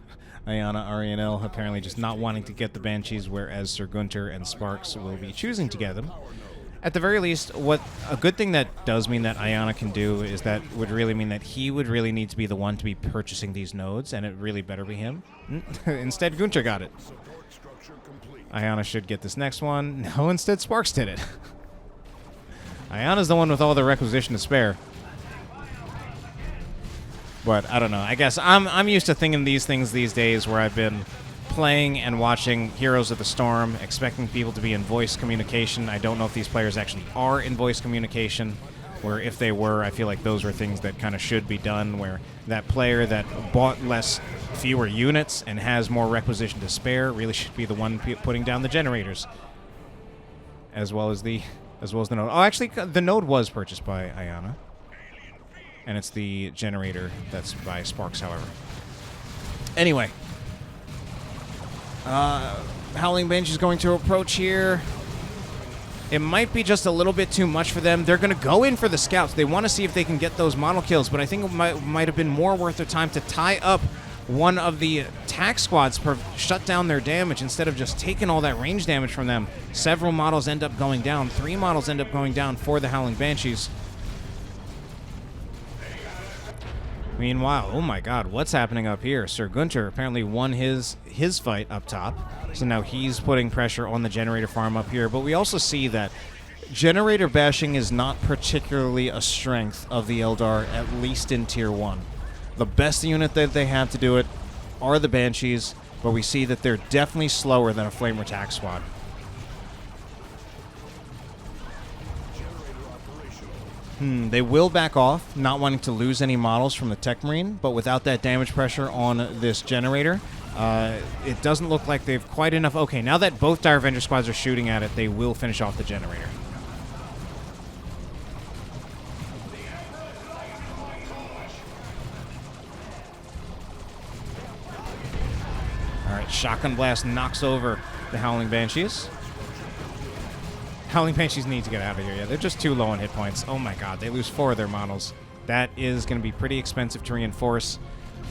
Iyanna Arienal apparently just not wanting to get the Banshees, whereas Sir Gunter and Sparks will be choosing to get them. At the very least, what a good thing that does mean that Iyanna can do is that would really mean that he would really need to be the one to be purchasing these nodes, and it really better be him. Instead, Gunter got it. Iyanna should get this next one. No, instead Sparks did it. Iyanna's the one with all the requisition to spare. But I don't know. I guess I'm used to thinking these things these days where I've been playing and watching Heroes of the Storm, expecting people to be in voice communication. I don't know if these players actually are in voice communication, where if they were, I feel like those were things that kind of should be done, where that player that bought fewer units and has more requisition to spare really should be the one putting down the generators, as well as the node. Oh, actually, the node was purchased by Iyanna. And it's the generator that's by Sparks, however. Anyway. Howling Bench is going to approach here. It might be just a little bit too much for them. They're going to go in for the scouts. They want to see if they can get those mono kills, but I think it might have been more worth their time to tie up one of the attack squads, shut down their damage instead of just taking all that range damage from them. Several models end up going down. 3 models end up going down for the Howling Banshees. Meanwhile, oh my god, what's happening up here? Sir Gunter apparently won his fight up top, so now he's putting pressure on the generator farm up here. But we also see that generator bashing is not particularly a strength of the Eldar, at least in Tier 1. The best unit that they have to do it are the Banshees, but we see that they're definitely slower than a Flamer attack squad. They will back off, not wanting to lose any models from the Tech Marine, but without that damage pressure on this generator, it doesn't look like they've quite enough. Okay, now that both Dire Avenger squads are shooting at it, they will finish off the generator. Alright, Shotgun Blast knocks over the Howling Banshees. Howling Banshees need to get out of here. Yeah, they're just too low on hit points. Oh my god, they lose 4 of their models. That is going to be pretty expensive to reinforce.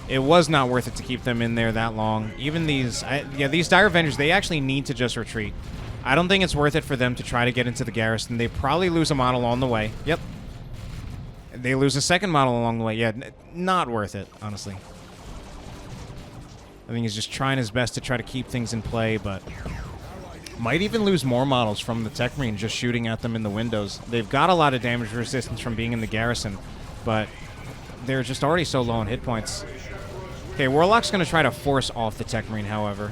It was not worth it to keep them in there that long. Even these, these Dire Avengers, they actually need to just retreat. I don't think it's worth it for them to try to get into the garrison. They probably lose a model along the way. Yep. They lose a second model along the way. Yeah, not worth it, honestly. I think he's just trying his best to try to keep things in play, but might even lose more models from the Tech Marine just shooting at them in the windows. They've got a lot of damage resistance from being in the garrison, but they're just already so low on hit points. Okay, Warlock's going to try to force off the Tech Marine, however.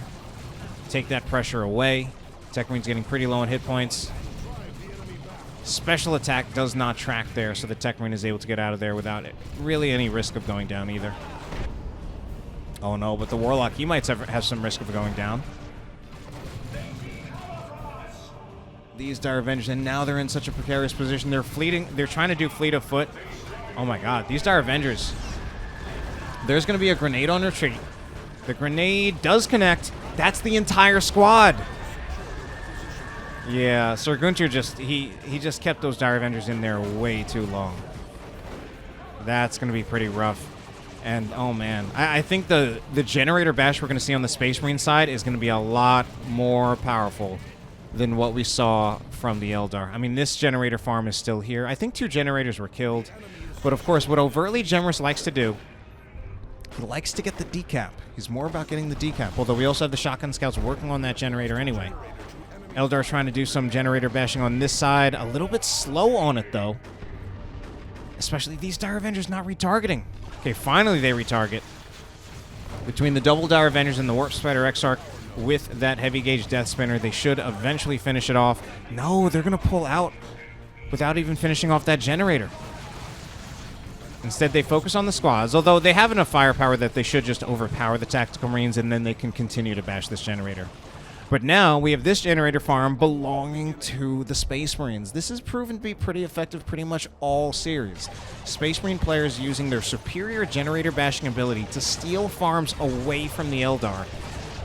Take that pressure away. Tech Marine's getting pretty low on hit points. Special attack does not track there, so the Tech Marine is able to get out of there without really any risk of going down either. Oh no, but the Warlock, he might have some risk of going down. These Dire Avengers, and now they're in such a precarious position. They're fleeting. They're trying to do fleet of foot. Oh my god, these Dire Avengers. There's going to be a grenade on retreat. The grenade does connect. That's the entire squad. Yeah, Sir Gunter just, he just kept those Dire Avengers in there way too long. That's going to be pretty rough. And, oh man, I think the generator bash we're going to see on the Space Marine side is going to be a lot more powerful than what we saw from the Eldar. I mean, this generator farm is still here. I think 2 generators were killed. But of course, what Overtly Gemerous likes to do, he likes to get the decap. He's more about getting the decap, although we also have the shotgun scouts working on that generator anyway. Eldar trying to do some generator bashing on this side. A little bit slow on it, though. Especially these Dire Avengers not retargeting. Okay, finally they retarget. Between the double Dire Avengers and the Warp Spider Exarch with that heavy gauge Death Spinner, they should eventually finish it off. No, they're going to pull out without even finishing off that generator. Instead, they focus on the squads, although they have enough firepower that they should just overpower the Tactical Marines, and then they can continue to bash this generator. But now, we have this generator farm belonging to the Space Marines. This has proven to be pretty effective pretty much all series. Space Marine players using their superior generator bashing ability to steal farms away from the Eldar,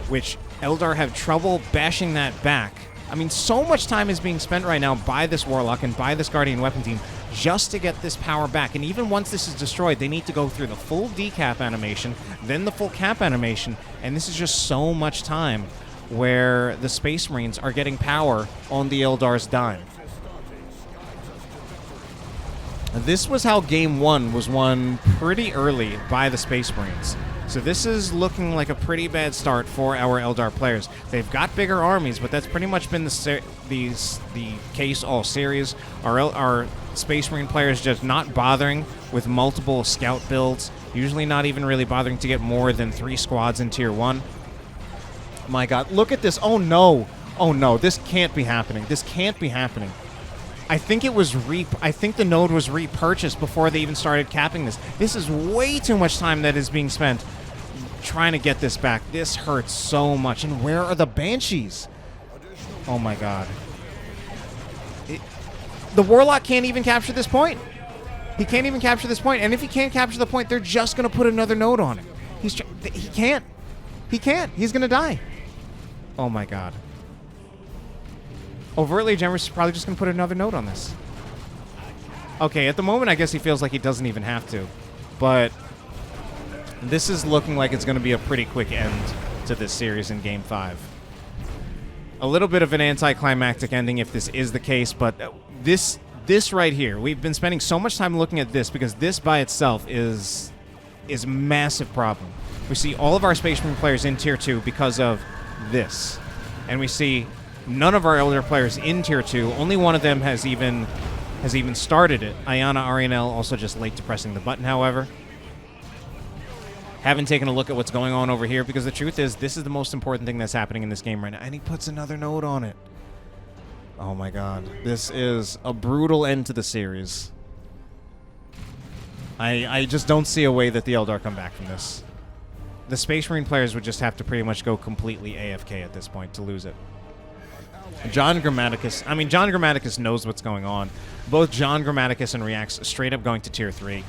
which Eldar have trouble bashing that back. I mean, so much time is being spent right now by this Warlock and by this Guardian Weapon Team just to get this power back. And even once this is destroyed, they need to go through the full decap animation, then the full cap animation, and this is just so much time where the Space Marines are getting power on the Eldar's dime. This was how Game 1 was won pretty early by the Space Marines. So this is looking like a pretty bad start for our Eldar players. They've got bigger armies, but that's pretty much been the case all series. Our Space Marine players just not bothering with multiple scout builds, usually not even really bothering to get more than 3 squads in Tier 1. My god, look at this. Oh no. Oh no, this can't be happening. This can't be happening. I think it was I think the node was repurchased before they even started capping this. This is way too much time that is being spent trying to get this back. This hurts so much. And where are the Banshees? Oh my god. The Warlock can't even capture this point. He can't even capture this point, and if he can't capture the point, they're just going to put another node on it. He can't. He can't. He's going to die. Oh my god. Overtly Gemerous is probably just going to put another node on this. Okay, at the moment, I guess he feels like he doesn't even have to. But this is looking like it's going to be a pretty quick end to this series in Game 5. A little bit of an anticlimactic ending if this is the case, but this right here, we've been spending so much time looking at this because this by itself is a massive problem. We see all of our Space Marine players in Tier 2 because of this. And we see none of our Eldar players in Tier 2. Only one of them has even started it. Iyanna Arienal also just late to pressing the button, however. Haven't taken a look at what's going on over here because the truth is this is the most important thing that's happening in this game right now. And he puts another node on it. Oh my god. This is a brutal end to the series. I just don't see a way that the Eldar come back from this. The Space Marine players would just have to pretty much go completely AFK at this point to lose it. John Grammaticus knows what's going on. Both John Grammaticus and React's straight up going to Tier 3.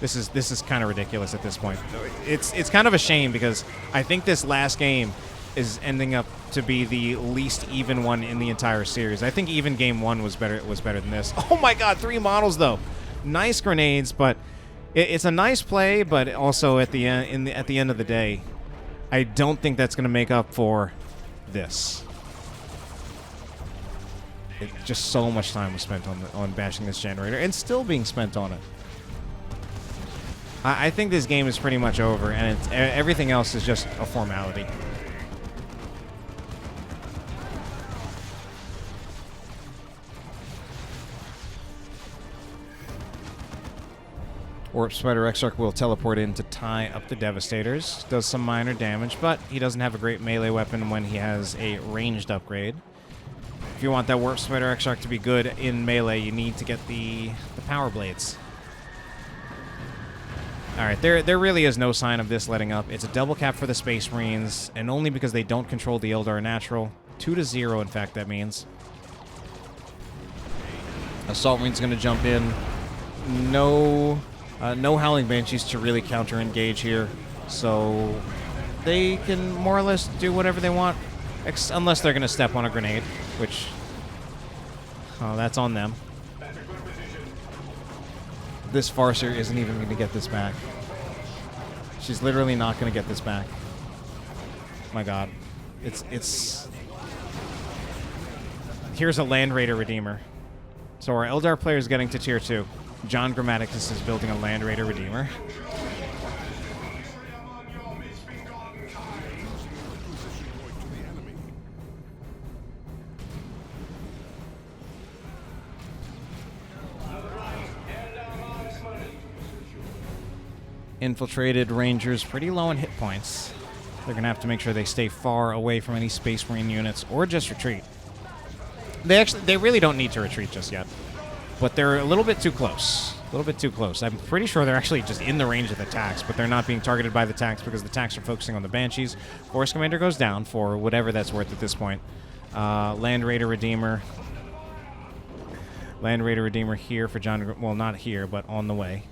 This is kind of ridiculous at this point. It's kind of a shame because I think this last game is ending up to be the least even one in the entire series. I think even Game 1 was better than this. Oh my god, 3 models though. Nice grenades, but it's a nice play, but also at the end of the day, I don't think that's going to make up for this. Just so much time was spent on bashing this generator, and still being spent on it. I think this game is pretty much over, and everything else is just a formality. Warp Spider Exarch will teleport in to tie up the Devastators. Does some minor damage, but he doesn't have a great melee weapon when he has a ranged upgrade. If you want that Warp Spider Exarch to be good in melee, you need to get the Power Blades. Alright, there really is no sign of this letting up. It's a double cap for the Space Marines, and only because they don't control the Eldar natural. 2-0, in fact, that means. Assault Marine's going to jump in. No Howling Banshees to really counter-engage here, so they can more or less do whatever they want, unless they're going to step on a grenade, which... oh, that's on them. This Farseer isn't even going to get this back. She's literally not going to get this back. My god. It's... Here's a Land Raider Redeemer. So our Eldar player is getting to Tier 2. John Grammaticus is building a Land Raider Redeemer. Infiltrated Rangers pretty low on hit points. They're going to have to make sure they stay far away from any Space Marine units or just retreat. They really don't need to retreat just yet. But they're a little bit too close. A little bit too close. I'm pretty sure they're actually just in the range of the tanks, but they're not being targeted by the tanks because the tanks are focusing on the Banshees. Force Commander goes down for whatever that's worth at this point. Land Raider Redeemer. Land Raider Redeemer here for John... well, not here, but on the way.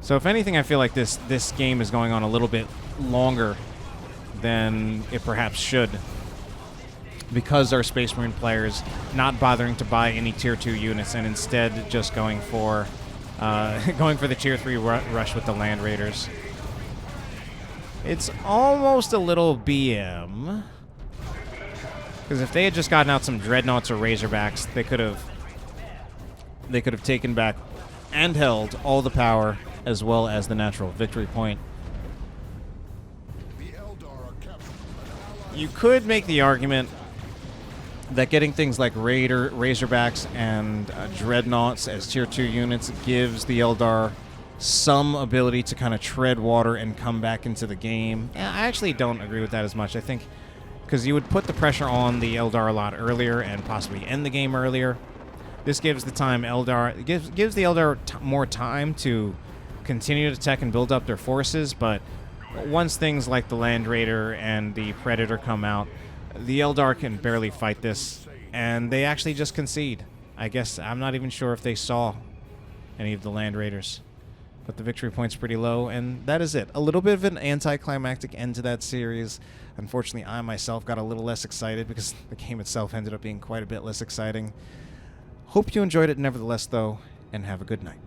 So if anything, I feel like this game is going on a little bit longer than it perhaps should, because our Space Marine players not bothering to buy any Tier 2 units and instead just going for the Tier 3 rush with the Land Raiders. It's almost a little BM, because if they had just gotten out some Dreadnoughts or Razorbacks, they could have taken back and held all the power as well as the natural victory point. You could make the argument that getting things like Razorbacks and Dreadnoughts as Tier 2 units gives the Eldar some ability to kind of tread water and come back into the game. I actually don't agree with that as much. I think because you would put the pressure on the Eldar a lot earlier and possibly end the game earlier. This gives the gives the Eldar more time to continue to tech and build up their forces, but once things like the Land Raider and the Predator come out, the Eldar can barely fight this. And they actually just concede. I guess I'm not even sure if they saw any of the Land Raiders. But the victory point's pretty low, and that is it. A little bit of an anticlimactic end to that series. Unfortunately, I myself got a little less excited because the game itself ended up being quite a bit less exciting. Hope you enjoyed it nevertheless, though, and have a good night.